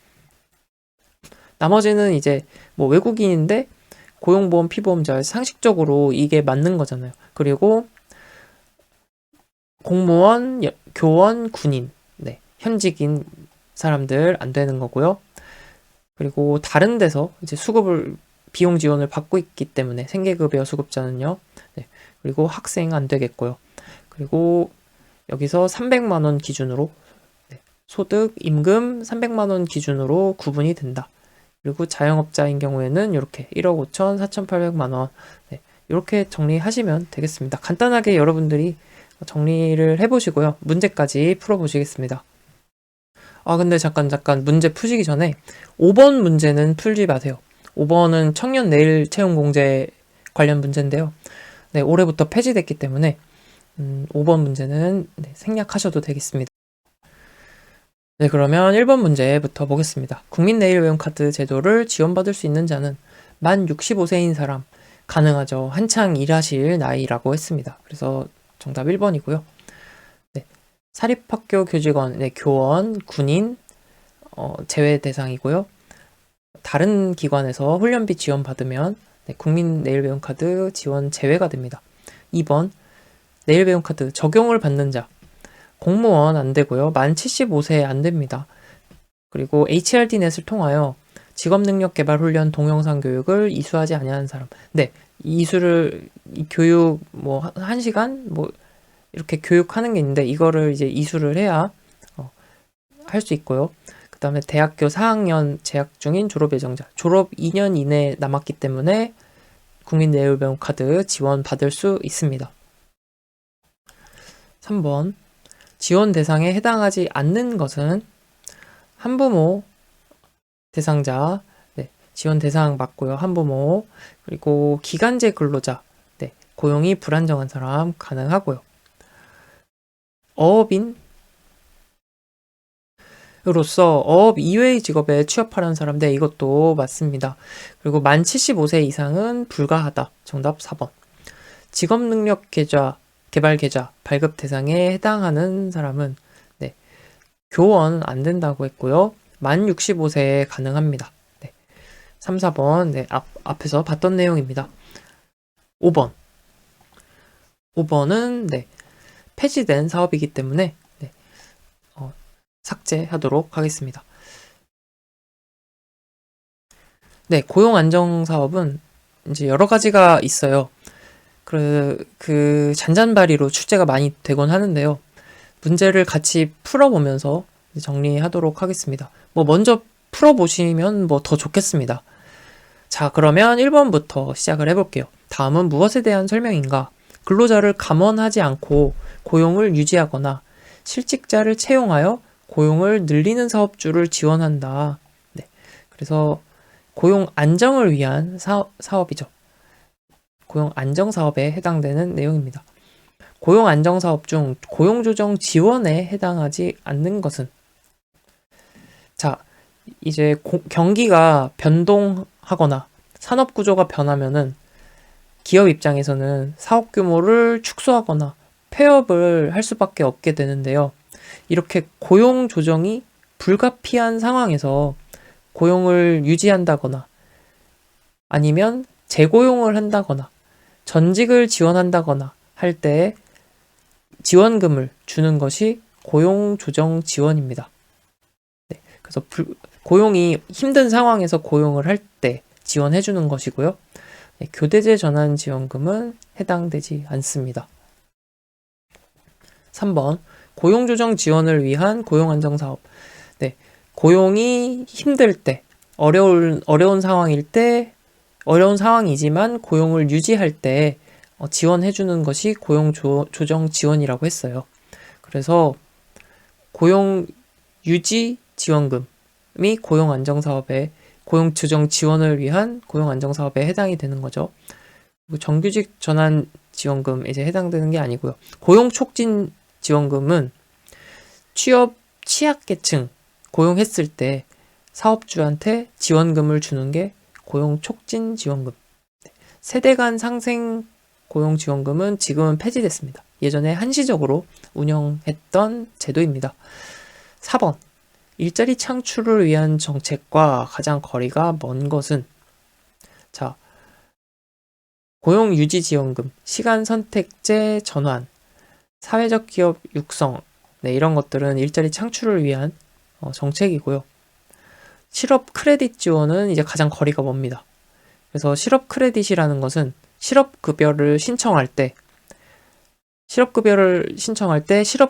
나머지는 이제 뭐 외국인인데 고용보험 피보험자 상식적으로 이게 맞는 거잖아요. 그리고 공무원, 교원, 군인, 현직인 사람들 안 되는 거고요. 그리고 다른 데서 이제 비용 지원을 받고 있기 때문에 생계급여 수급자는요. 그리고 학생 안 되겠고요. 그리고 여기서 300만 원 기준으로 소득, 임금 300만 원 기준으로 구분이 된다. 그리고 자영업자인 경우에는 이렇게 1억 5천 4,800만 원 이렇게 정리하시면 되겠습니다. 간단하게 여러분들이 정리를 해보시고요. 문제까지 풀어보시겠습니다. 근데 잠깐 문제 푸시기 전에 5번 문제는 풀지 마세요. 5번은 청년 내일 채용 공제 관련 문제인데요. 올해부터 폐지됐기 때문에 5번 문제는 생략하셔도 되겠습니다. 네, 그러면 1번 문제부터 보겠습니다. 국민 내일배움카드 제도를 지원받을 수 있는 자는 만 65세인 사람, 가능하죠. 한창 일하실 나이라고 했습니다. 그래서 정답 1번이고요. 네, 사립학교 교직원, 교원, 군인, 제외 대상이고요. 다른 기관에서 훈련비 지원받으면 국민 내일배움카드 지원 제외가 됩니다. 2번, 내일배움카드 적용을 받는 자, 공무원 안 되고요. 만 75세 안 됩니다. 그리고 HRD넷을 통하여 직업능력개발 훈련 동영상 교육을 이수하지 아니하는 사람. 네, 이 교육 1시간 이렇게 교육하는 게 있는데 이거를 이제 이수를 해야 할 수 있고요. 그 다음에 대학교 4학년 재학 중인 졸업 예정자. 졸업 2년 이내 남았기 때문에 국민 내일배움카드 지원 받을 수 있습니다. 3번. 지원 대상에 해당하지 않는 것은 한부모 대상자, 지원 대상 맞고요. 한부모, 그리고 기간제 근로자, 고용이 불안정한 사람 가능하고요. 어업인으로서 어업 이외의 직업에 취업하려는 사람, 이것도 맞습니다. 그리고 만 75세 이상은 불가하다. 정답 4번. 직업능력 개발 계좌 발급 대상에 해당하는 사람은 교원 안 된다고 했고요. 만 65세에 가능합니다. 3, 4번 앞에서 봤던 내용입니다. 5번. 5번은 폐지된 사업이기 때문에 삭제하도록 하겠습니다. 고용안정사업은 이제 여러 가지가 있어요. 그 잔잔바리로 출제가 많이 되곤 하는데요. 문제를 같이 풀어보면서 정리하도록 하겠습니다. 먼저 풀어보시면 더 좋겠습니다. 자, 그러면 1번부터 시작을 해볼게요. 다음은 무엇에 대한 설명인가? 근로자를 감원하지 않고 고용을 유지하거나 실직자를 채용하여 고용을 늘리는 사업주를 지원한다. 그래서 고용 안정을 위한 사업이죠. 고용 안정 사업에 해당되는 내용입니다. 고용 안정 사업 중 고용 조정 지원에 해당하지 않는 것은, 자, 이제 경기가 변동하거나 산업 구조가 변하면은 기업 입장에서는 사업 규모를 축소하거나 폐업을 할 수밖에 없게 되는데요. 이렇게 고용 조정이 불가피한 상황에서 고용을 유지한다거나 아니면 재고용을 한다거나 전직을 지원한다거나 할 때 지원금을 주는 것이 고용 조정 지원입니다. 그래서 고용이 힘든 상황에서 고용을 할 때 지원해 주는 것이고요. 교대제 전환 지원금은 해당되지 않습니다. 3번. 고용 조정 지원을 위한 고용 안정 사업. 고용이 힘들 때, 어려운 상황일 때, 어려운 상황이지만 고용을 유지할 때 지원해 주는 것이 고용 조정 지원이라고 했어요. 그래서 고용 유지 지원금이 고용 안정 사업에 고용 조정 지원을 위한 고용 안정 사업에 해당이 되는 거죠. 정규직 전환 지원금에 이제 해당되는 게 아니고요. 고용 촉진 지원금은 취약계층 고용했을 때 사업주한테 지원금을 주는 게 고용 촉진 지원금. 세대 간 상생 고용 지원금은 지금은 폐지됐습니다. 예전에 한시적으로 운영했던 제도입니다. 4번. 일자리 창출을 위한 정책과 가장 거리가 먼 것은, 자, 고용 유지 지원금, 시간 선택제 전환, 사회적 기업 육성, 이런 것들은 일자리 창출을 위한 정책이고요. 실업 크레딧 지원은 이제 가장 거리가 멉니다. 그래서 실업 크레딧이라는 것은 실업급여를 신청할 때 실업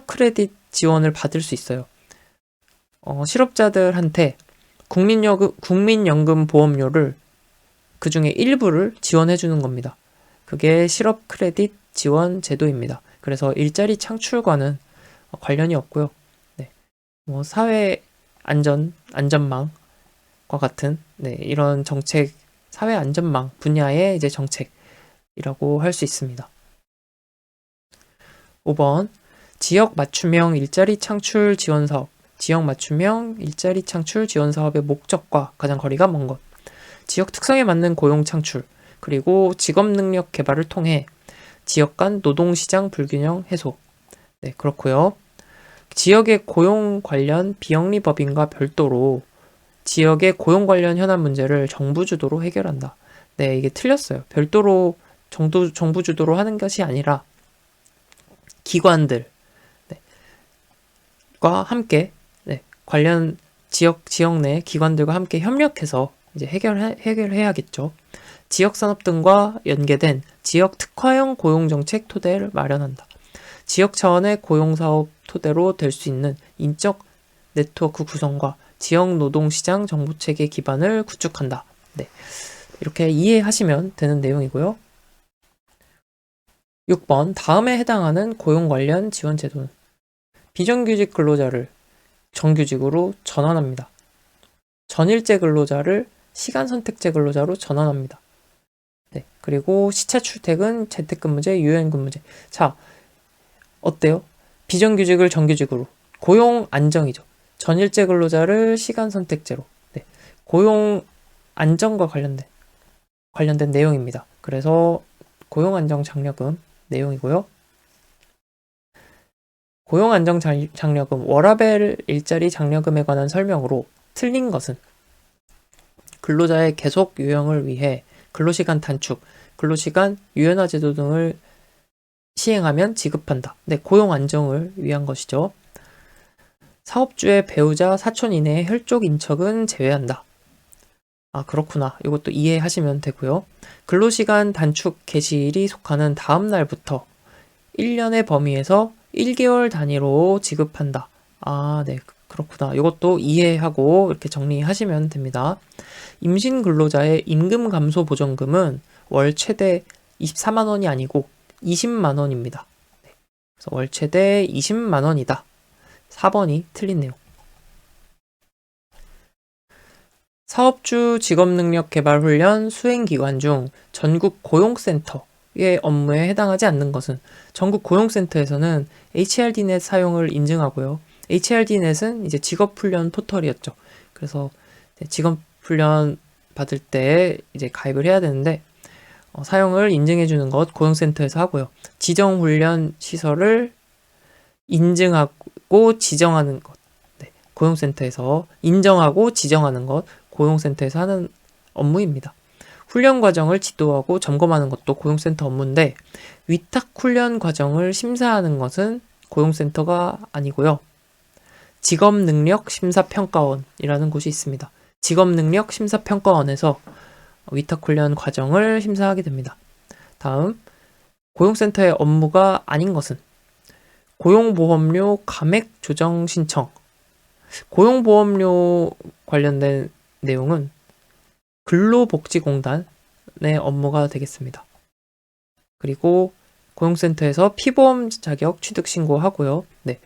크레딧 지원을 받을 수 있어요. 실업자들한테 국민연금 보험료를 그 중에 일부를 지원해 주는 겁니다. 그게 실업 크레딧 지원 제도입니다. 그래서 일자리 창출과는 관련이 없고요. 사회 안전망과 같은 이런 정책, 사회 안전망 분야의 이제 정책이라고 할 수 있습니다. 5번 지역 맞춤형 일자리 창출 지원 사업. 지역 맞춤형 일자리 창출 지원 사업의 목적과 가장 거리가 먼 것. 지역 특성에 맞는 고용 창출, 그리고 직업 능력 개발을 통해 지역 간 노동시장 불균형 해소. 네, 그렇고요. 지역의 고용 관련 비영리 법인과 별도로 지역의 고용 관련 현안 문제를 정부 주도로 해결한다. 네, 이게 틀렸어요. 별도로 정부 주도로 하는 것이 아니라 기관들과 함께, 네, 관련 지역 내 기관들과 함께 협력해서 이제 해결해야겠죠. 지역 산업 등과 연계된 지역 특화형 고용 정책 토대를 마련한다. 지역 차원의 고용 사업 토대로 될 수 있는 인적 네트워크 구성과 지역 노동시장 정보체계 기반을 구축한다. 네, 이렇게 이해하시면 되는 내용이고요. 6번 다음에 해당하는 고용 관련 지원 제도는 비정규직 근로자를 정규직으로 전환합니다. 전일제 근로자를 시간 선택제 근로자로 전환합니다. 네, 그리고 시차 출퇴근, 재택근무제, 유연근무제. 자, 어때요? 비정규직을 정규직으로. 고용 안정이죠. 전일제 근로자를 시간 선택제로. 네, 고용 안정과 관련된 내용입니다. 그래서 고용 안정 장려금 내용이고요. 고용 안정 장려금, 워라밸 일자리 장려금에 관한 설명으로 틀린 것은 근로자의 계속 유형을 위해 근로시간 단축, 근로시간 유연화 제도 등을 시행하면 지급한다. 네, 고용 안정을 위한 것이죠. 사업주의 배우자, 사촌 이내의 혈족 인척은 제외한다. 아, 그렇구나. 이것도 이해하시면 되고요. 근로시간 단축 개시일이 속하는 다음 날부터 1년의 범위에서 1개월 단위로 지급한다. 아, 네, 그렇구나. 이것도 이해하고 이렇게 정리하시면 됩니다. 임신 근로자의 임금 감소 보전금은 월 최대 24만 원이 아니고 20만 원입니다. 네, 그래서 월 최대 20만 원이다. 4번이 틀린 내용. 사업주 직업능력개발훈련 수행기관 중 전국 고용센터의 업무에 해당하지 않는 것은 전국 고용센터에서는 HRDnet 사용을 인증하고요. HRD넷은 이제 직업훈련 포털이었죠. 그래서 직업훈련 받을 때 이제 가입을 해야 되는데 사용을 인증해주는 것 고용센터에서 하고요. 지정훈련 시설을 인증하고 지정하는 것, 네, 고용센터에서 인정하고 지정하는 것 고용센터에서 하는 업무입니다. 훈련 과정을 지도하고 점검하는 것도 고용센터 업무인데 위탁 훈련 과정을 심사하는 것은 고용센터가 아니고요. 직업능력심사평가원이라는 곳이 있습니다. 직업능력심사평가원에서 위탁훈련 과정을 심사하게 됩니다. 다음, 고용센터의 업무가 아닌 것은 고용보험료 감액 조정 신청. 고용보험료 관련된 내용은 근로복지공단의 업무가 되겠습니다. 그리고 고용센터에서 피보험 자격 취득 신고하고요. 네,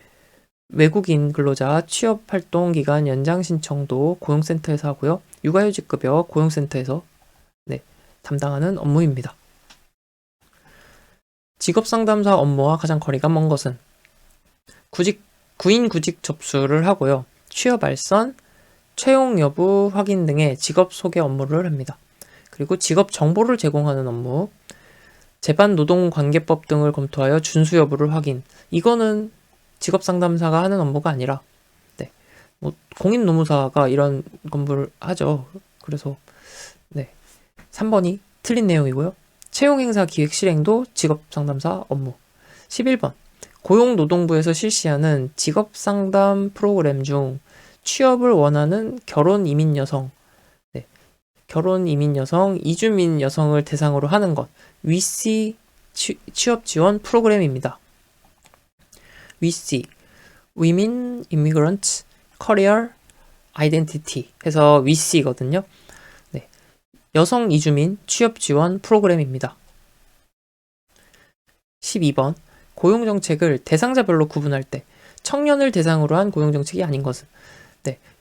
외국인 근로자 취업활동 기간 연장 신청도 고용센터에서 하고요. 육아휴직급여 고용센터에서 담당하는 업무입니다. 직업상담사 업무와 가장 거리가 먼 것은 구인 구직 접수를 하고요. 취업 알선, 채용 여부 확인 등의 직업 소개 업무를 합니다. 그리고 직업 정보를 제공하는 업무, 재반 노동관계법 등을 검토하여 준수 여부를 확인. 이거는 직업상담사가 하는 업무가 아니라 공인노무사가 이런 업무를 하죠. 그래서 3번이 틀린 내용이고요. 채용행사 기획 실행도 직업상담사 업무. 11번 고용노동부에서 실시하는 직업상담 프로그램 중 취업을 원하는 결혼 이민 여성, 결혼 이민 여성, 이주민 여성을 대상으로 하는 것 WIC 취업 지원 프로그램입니다. WIC Women Immigrant Career Identity 해서 WIC거든요. 여성 이주민 취업 지원 프로그램입니다. 12번 고용정책을 대상자별로 구분할 때 청년을 대상으로 한 고용정책이 아닌 것은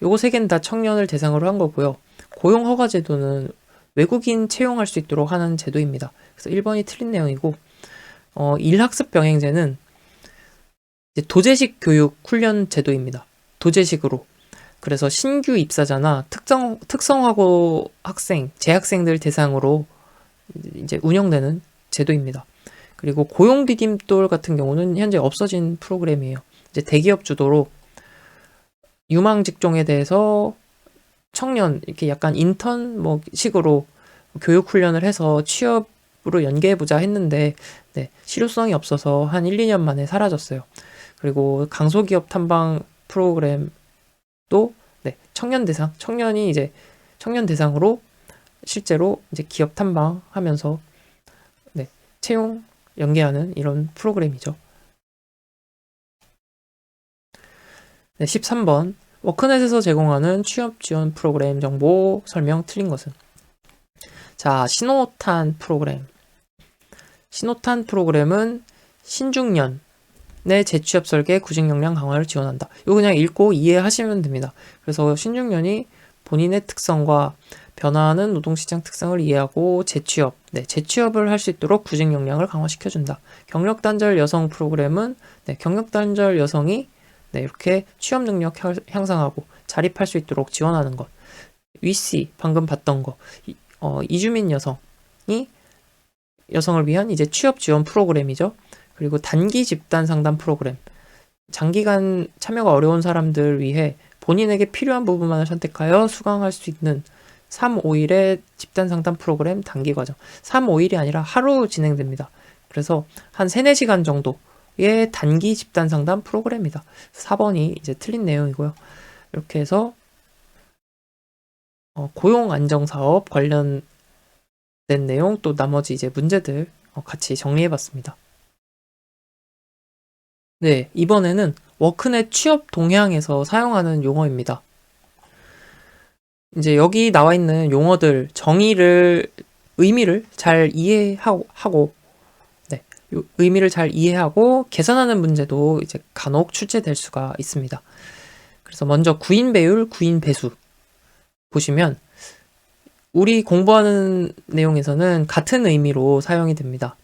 요거 세 개는 다 청년을 대상으로 한 거고요. 고용허가제도는 외국인 채용할 수 있도록 하는 제도입니다. 그래서 1번이 틀린 내용이고 일학습 병행제는 이제 도제식 교육 훈련 제도입니다. 도제식으로. 그래서 신규 입사자나 특성화고 학생, 재학생들 대상으로 이제 운영되는 제도입니다. 그리고 고용 디딤돌 같은 경우는 현재 없어진 프로그램이에요. 이제 대기업 주도로 유망 직종에 대해서 청년 이렇게 약간 인턴 뭐 식으로 교육 훈련을 해서 취업으로 연계해보자 했는데 네, 실효성이 없어서 한 1, 2년 만에 사라졌어요. 그리고 강소기업 탐방 프로그램도 네, 청년이 이제 청년 대상으로 실제로 이제 기업 탐방하면서 네, 채용 연계하는 이런 프로그램이죠. 네, 13번 워크넷에서 제공하는 취업 지원 프로그램 정보 설명 틀린 것은? 자, 신호탄 프로그램. 신호탄 프로그램은 신중년의 재취업 설계 구직 역량 강화를 지원한다. 이거 그냥 읽고 이해하시면 됩니다. 그래서 신중년이 본인의 특성과 변화하는 노동시장 특성을 이해하고 재취업을 할 수 있도록 구직 역량을 강화시켜준다. 경력단절 여성 프로그램은 경력단절 여성이 이렇게 취업 능력 향상하고 자립할 수 있도록 지원하는 것. 위씨 방금 봤던 거. 이주민 여성을 위한 이제 취업 지원 프로그램이죠. 그리고 단기 집단 상담 프로그램. 장기간 참여가 어려운 사람들 위해 본인에게 필요한 부분만을 선택하여 수강할 수 있는 3-5일의 집단 상담 프로그램 단기 과정. 3-5일이 아니라 하루 진행됩니다. 그래서 한 3-4시간 정도의 단기 집단 상담 프로그램이다. 4번이 이제 틀린 내용이고요. 이렇게 해서 고용 안정 사업 관련된 내용 또 나머지 이제 문제들 같이 정리해 봤습니다. 네, 이번에는 워크넷 취업 동향에서 사용하는 용어입니다. 이제 여기 나와 있는 용어들 의미를 잘 이해하고 의미를 잘 이해하고 계산하는 문제도 이제 간혹 출제될 수가 있습니다. 그래서 먼저 구인 배율, 구인 배수 보시면 우리 공부하는 내용에서는 같은 의미로 사용이 됩니다.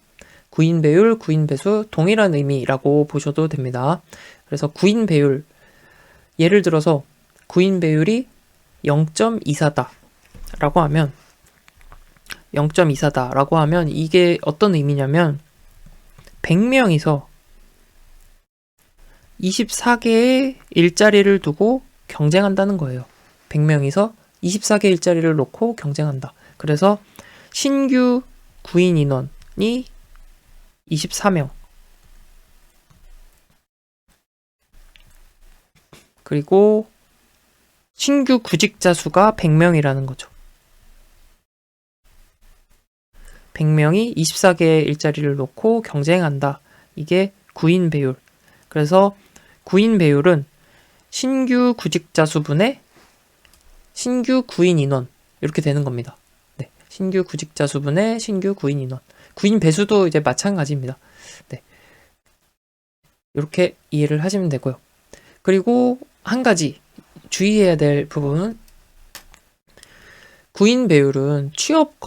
구인 배율, 구인 배수 동일한 의미라고 보셔도 됩니다. 그래서 구인 배율, 예를 들어서 구인 배율이 0.24다 라고 하면 0.24다 라고 하면 이게 어떤 의미냐면 100명이서 24개의 일자리를 두고 경쟁한다는 거예요. 100명이서 24개 일자리를 놓고 경쟁한다. 그래서 신규 구인 인원이 24명. 그리고 신규 구직자 수가 100명이라는 거죠. 100명이 24개의 일자리를 놓고 경쟁한다. 이게 구인 배율. 그래서 구인 배율은 신규 구직자 수분의 신규 구인 인원 이렇게 되는 겁니다. 네, 신규 구직자 수분의 신규 구인 인원. 구인 배수도 이제 마찬가지입니다. 네, 이렇게 이해를 하시면 되고요. 그리고 한 가지 주의해야 될 부분은 구인 배율은 취업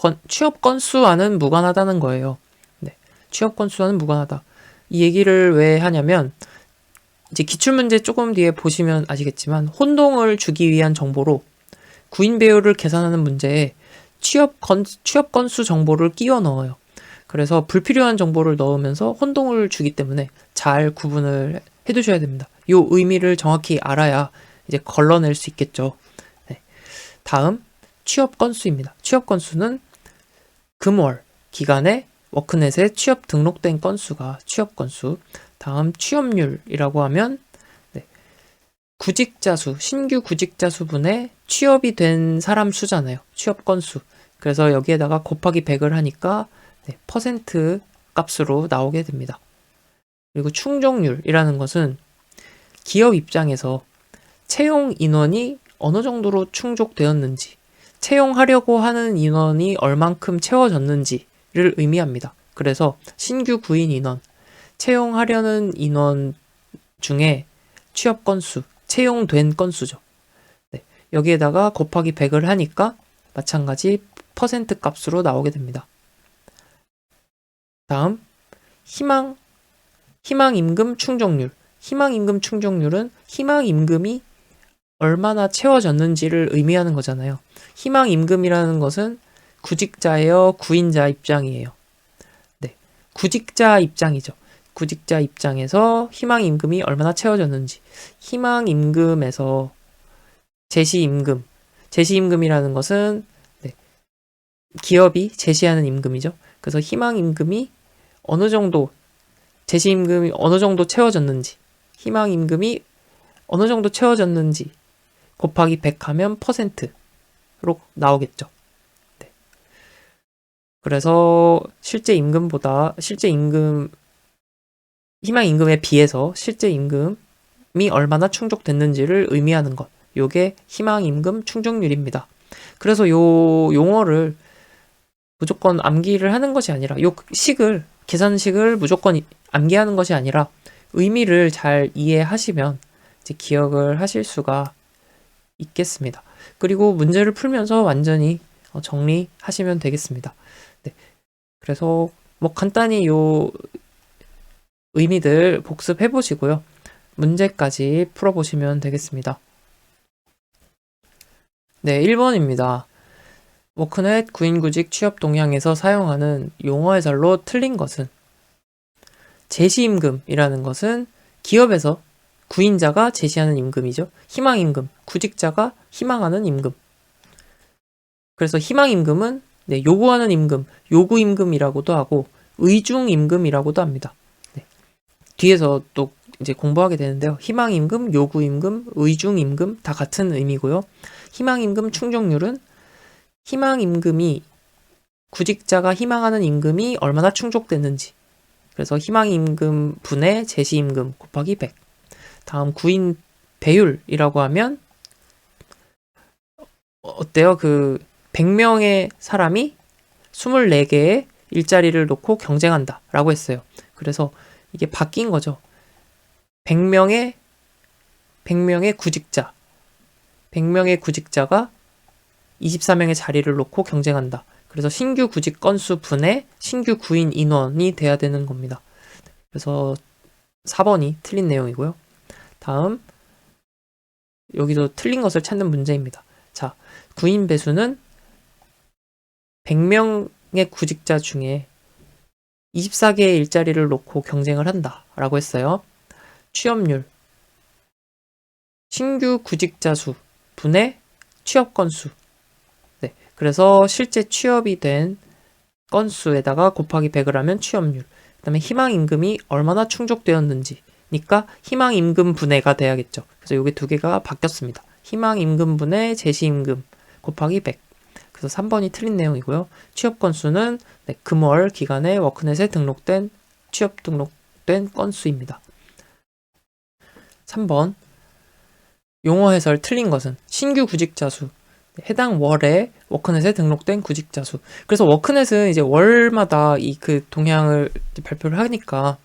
건수와는 무관하다는 거예요. 네, 취업 건수와는 무관하다. 이 얘기를 왜 하냐면 이제 기출문제 조금 뒤에 보시면 아시겠지만 혼동을 주기 위한 정보로 구인 배율을 계산하는 문제에 취업 건수 정보를 끼워 넣어요. 그래서 불필요한 정보를 넣으면서 혼동을 주기 때문에 잘 구분을 해두셔야 됩니다. 이 의미를 정확히 알아야 이제 걸러낼 수 있겠죠. 네. 다음 취업 건수입니다. 취업 건수는 금월 기간에 워크넷에 취업 등록된 건수가 취업 건수. 다음 취업률이라고 하면 구직자 수, 신규 구직자 수분의 취업이 된 사람 수잖아요. 취업 건수. 그래서 여기에다가 곱하기 100을 하니까 퍼센트 값으로 나오게 됩니다. 그리고 충족률이라는 것은 기업 입장에서 채용 인원이 어느 정도로 충족되었는지, 채용하려고 하는 인원이 얼만큼 채워졌는지를 의미합니다. 그래서 신규 구인 인원, 채용하려는 인원 중에 취업 건수, 채용된 건수죠. 네, 여기에다가 곱하기 100을 하니까 마찬가지 퍼센트 값으로 나오게 됩니다. 다음 희망 임금 충족률. 희망임금 충족률은 희망임금이 얼마나 채워졌는지를 의미하는 거잖아요. 희망임금이라는 것은 구직자예요, 구인자 입장이에요. 네, 구직자 입장이죠. 구직자 입장에서 희망임금이 얼마나 채워졌는지. 희망임금에서 제시임금. 제시임금이라는 것은 기업이 제시하는 임금이죠. 그래서 희망임금이 어느 정도, 제시임금이 어느 정도 채워졌는지, 희망임금이 어느 정도 채워졌는지 곱하기 100 하면 %로 나오겠죠. 네. 그래서 실제 임금보다, 희망임금에 비해서 실제 임금이 얼마나 충족됐는지를 의미하는 것. 요게 희망임금 충족률입니다. 그래서 요 용어를 무조건 암기를 하는 것이 아니라, 요 식을, 계산식을 무조건 암기하는 것이 아니라 의미를 잘 이해하시면 이제 기억을 하실 수가 있겠습니다. 그리고 문제를 풀면서 완전히 정리하시면 되겠습니다. 네. 그래서 뭐 간단히 요 의미들 복습해 보시고요. 문제까지 풀어보시면 되겠습니다. 네, 1번입니다. 워크넷 구인구직 취업 동향에서 사용하는 용어 해설로 틀린 것은, 제시임금이라는 것은 기업에서 구인자가 제시하는 임금이죠. 희망임금, 구직자가 희망하는 임금. 그래서 희망임금은 요구하는 임금, 요구임금이라고도 하고 의중임금이라고도 합니다. 네. 뒤에서 또 이제 공부하게 되는데요. 희망임금, 요구임금, 의중임금 다 같은 의미고요. 희망임금 충족률은 희망임금이, 구직자가 희망하는 임금이 얼마나 충족됐는지. 그래서 희망임금 분의 제시임금 곱하기 100. 다음 구인 배율이라고 하면 어때요? 100명의 사람이 24개의 일자리를 놓고 경쟁한다 라고 했어요. 그래서 이게 바뀐 거죠. 100명의 구직자, 100명의 구직자가 24명의 자리를 놓고 경쟁한다. 그래서 신규 구직 건수 분의 신규 구인 인원이 돼야 되는 겁니다. 그래서 4번이 틀린 내용이고요. 다음, 여기도 틀린 것을 찾는 문제입니다. 자, 구인 배수는 100명의 구직자 중에 24개의 일자리를 놓고 경쟁을 한다 라고 했어요. 취업률, 신규 구직자 수 분의 취업 건수. 네, 그래서 실제 취업이 된 건수에다가 곱하기 100을 하면 취업률. 그 다음에 희망임금이 얼마나 충족되었는지니까 희망임금 분해가 돼야겠죠. 그래서 여기 두 개가 바뀌었습니다. 희망임금 분의 제시임금 곱하기 100. 그래서 3번이 틀린 내용이고요. 취업 건수는 금월 기간에 워크넷에 취업 등록된 건수입니다. 3번 용어 해설 틀린 것은 신규 구직자 수, 해당 월에 워크넷에 등록된 구직자 수. 그래서 워크넷은 이제 월마다 동향을 발표를 하니까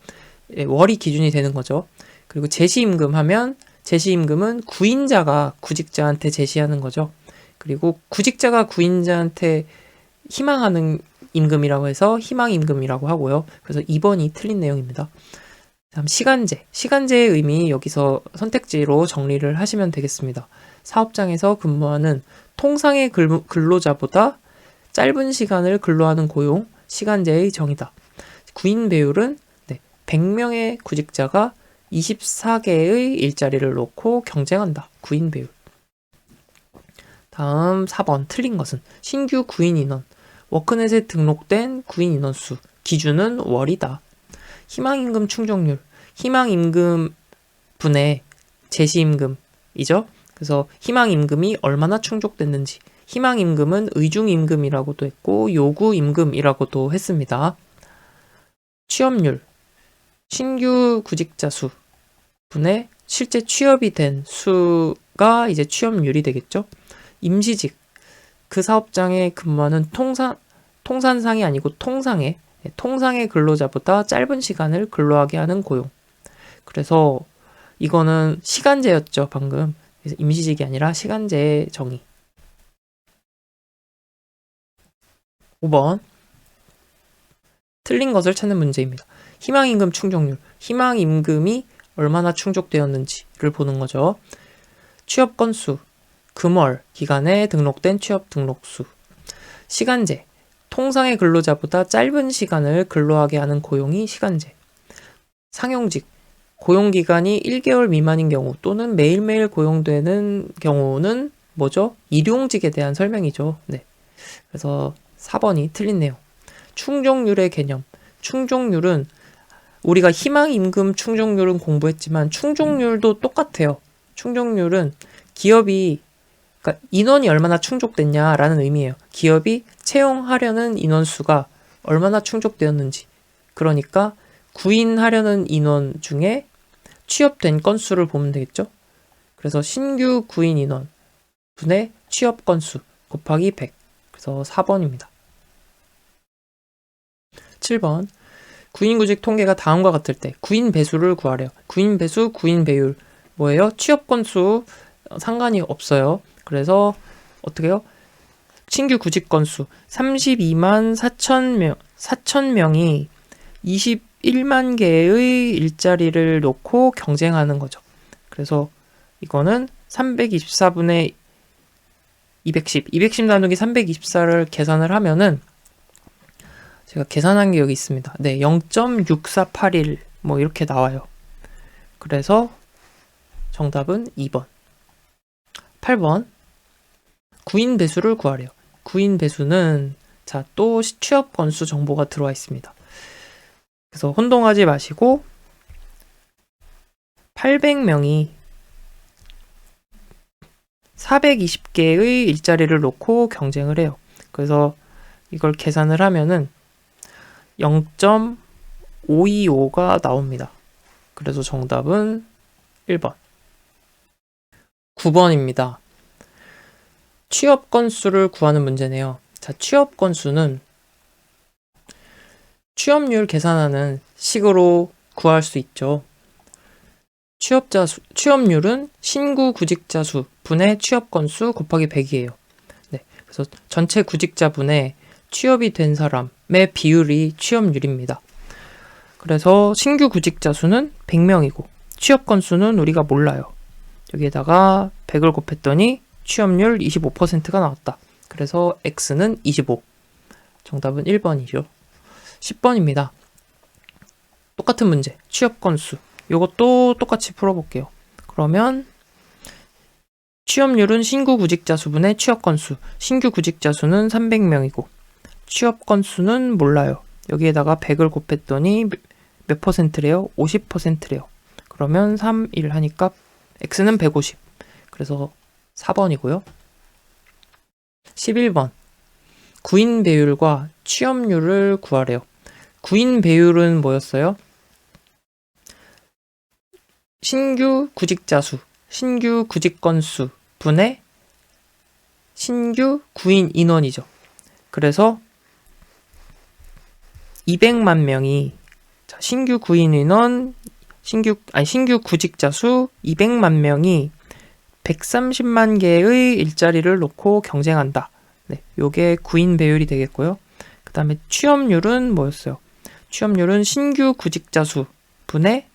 월이 기준이 되는 거죠. 그리고 제시임금 하면, 제시임금은 구인자가 구직자한테 제시하는 거죠. 그리고 구직자가 구인자한테 희망하는 임금이라고 해서 희망임금이라고 하고요. 그래서 2번이 틀린 내용입니다. 다음 시간제. 시간제의 의미 여기서 선택지로 정리를 하시면 되겠습니다. 사업장에서 근무하는 통상의 근로자보다 짧은 시간을 근로하는 고용, 시간제의 정의다. 구인 배율은 100명의 구직자가 24개의 일자리를 놓고 경쟁한다. 구인 배율. 다음 4번 틀린 것은 신규 구인 인원, 워크넷에 등록된 구인 인원수, 기준은 월이다. 희망임금 충족률, 희망임금 분의 제시임금이죠. 그래서 희망임금이 얼마나 충족됐는지, 희망임금은 의중임금이라고도 했고 요구임금이라고도 했습니다. 취업률, 신규 구직자 수 분의 실제 취업이 된 수가 이제 취업률이 되겠죠. 임시직, 그 사업장에 근무하는 통산상이 아니고 통상의 근로자보다 짧은 시간을 근로하게 하는 고용. 그래서 이거는 시간제였죠, 방금. 그래서 임시직이 아니라 시간제의 정의. 5번 틀린 것을 찾는 문제입니다. 희망임금 충족률, 희망임금이 얼마나 충족되었는지를 보는 거죠. 취업 건수, 금월 기간에 등록된 취업 등록수. 시간제, 통상의 근로자보다 짧은 시간을 근로하게 하는 고용이 시간제. 상용직, 고용기간이 1개월 미만인 경우 또는 매일매일 고용되는 경우는 뭐죠? 일용직에 대한 설명이죠. 네. 그래서 4번이 틀린 내용. 충족률의 개념. 충족률은 우리가 희망임금 충족률은 공부했지만 충족률도 똑같아요. 충족률은 기업이 그러니까 인원이 얼마나 충족됐냐라는 의미예요. 기업이 채용하려는 인원수가 얼마나 충족되었는지. 그러니까 구인하려는 인원 중에 취업된 건수를 보면 되겠죠. 그래서 신규 구인 인원 분의 취업 건수 곱하기 100. 그래서 4번입니다. 7번. 구인구직 통계가 다음과 같을 때 구인 배수를 구하래요. 구인 배수, 구인 배율 뭐예요? 취업 건수 상관이 없어요. 그래서 어떻게 해요? 신규 구직 건수 32만 4천 명이 21만 개의 일자리를 놓고 경쟁하는 거죠. 그래서 이거는 324분의 210 나누기 324를 계산을 하면은 제가 계산한 게 여기 있습니다. 네, 0.6481 뭐 이렇게 나와요. 그래서 정답은 2번. 8번. 구인 배수를 구하래요. 구인 배수는 자, 또 취업 건수 정보가 들어와 있습니다. 그래서 혼동하지 마시고 800명이 420개의 일자리를 놓고 경쟁을 해요. 그래서 이걸 계산을 하면은 0.525가 나옵니다. 그래서 정답은 1번. 9번입니다. 취업 건수를 구하는 문제네요. 자, 취업 건수는 취업률 계산하는 식으로 구할 수 있죠. 취업률은 신규 구직자 수 분의 취업 건수 곱하기 100이에요. 네, 그래서 전체 구직자 분의 취업이 된 사람의 비율이 취업률입니다. 그래서 신규 구직자 수는 100명이고 취업 건수는 우리가 몰라요. 여기에다가 100을 곱했더니 취업률 25%가 나왔다. 그래서 X는 25. 정답은 1번이죠. 10번입니다. 똑같은 문제. 취업 건수. 이것도 똑같이 풀어볼게요. 그러면 취업률은 신규 구직자 수분의 취업 건수. 신규 구직자 수는 300명이고 취업 건수는 몰라요. 여기에다가 100을 곱했더니 몇 퍼센트래요? 50%래요. 그러면 3, 1 하니까 X는 150. 그래서 4번이고요. 11번. 구인 배율과 취업률을 구하래요. 구인 배율은 뭐였어요? 신규 구직자 수, 신규 구직 건수 분의 신규 구인 인원이죠. 그래서 200만 명이 신규 구인 인원, 신규 구직자 수 200만 명이 130만 개의 일자리를 놓고 경쟁한다. 네, 요게 구인 배율이 되겠고요. 그 다음에 취업률은 뭐였어요? 취업률은 신규 구직자 수 분의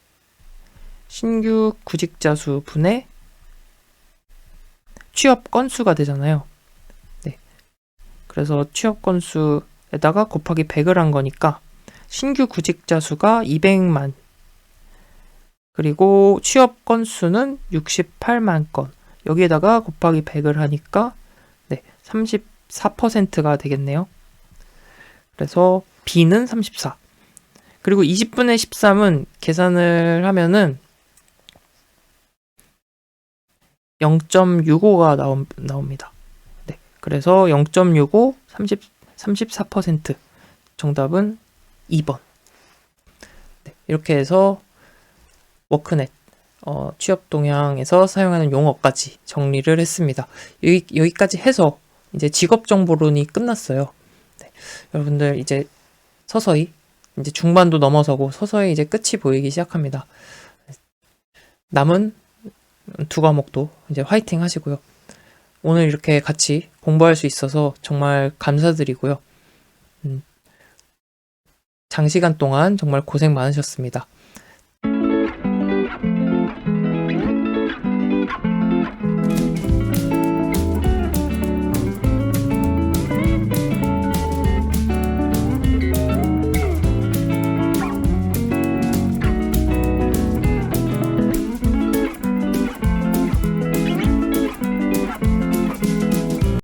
취업 건수가 되잖아요. 네. 그래서 취업 건수에다가 곱하기 100을 한 거니까 신규 구직자 수가 200만 그리고 취업 건수는 68만 건 여기에다가 곱하기 100을 하니까 네, 34%가 되겠네요. 그래서 B는 34. 그리고 20분의 13은 계산을 하면은 0.65가 나옵니다. 네, 그래서 0.65, 34%. 정답은 2번. 네, 이렇게 해서 워크넷 취업 동향에서 사용하는 용어까지 정리를 했습니다. 여기까지 해서 이제 직업 정보론이 끝났어요. 네, 여러분들 이제 서서히 이제 중반도 넘어서고 서서히 이제 끝이 보이기 시작합니다. 남은 두 과목도 이제 화이팅 하시고요. 오늘 이렇게 같이 공부할 수 있어서 정말 감사드리고요. 장시간 동안 정말 고생 많으셨습니다.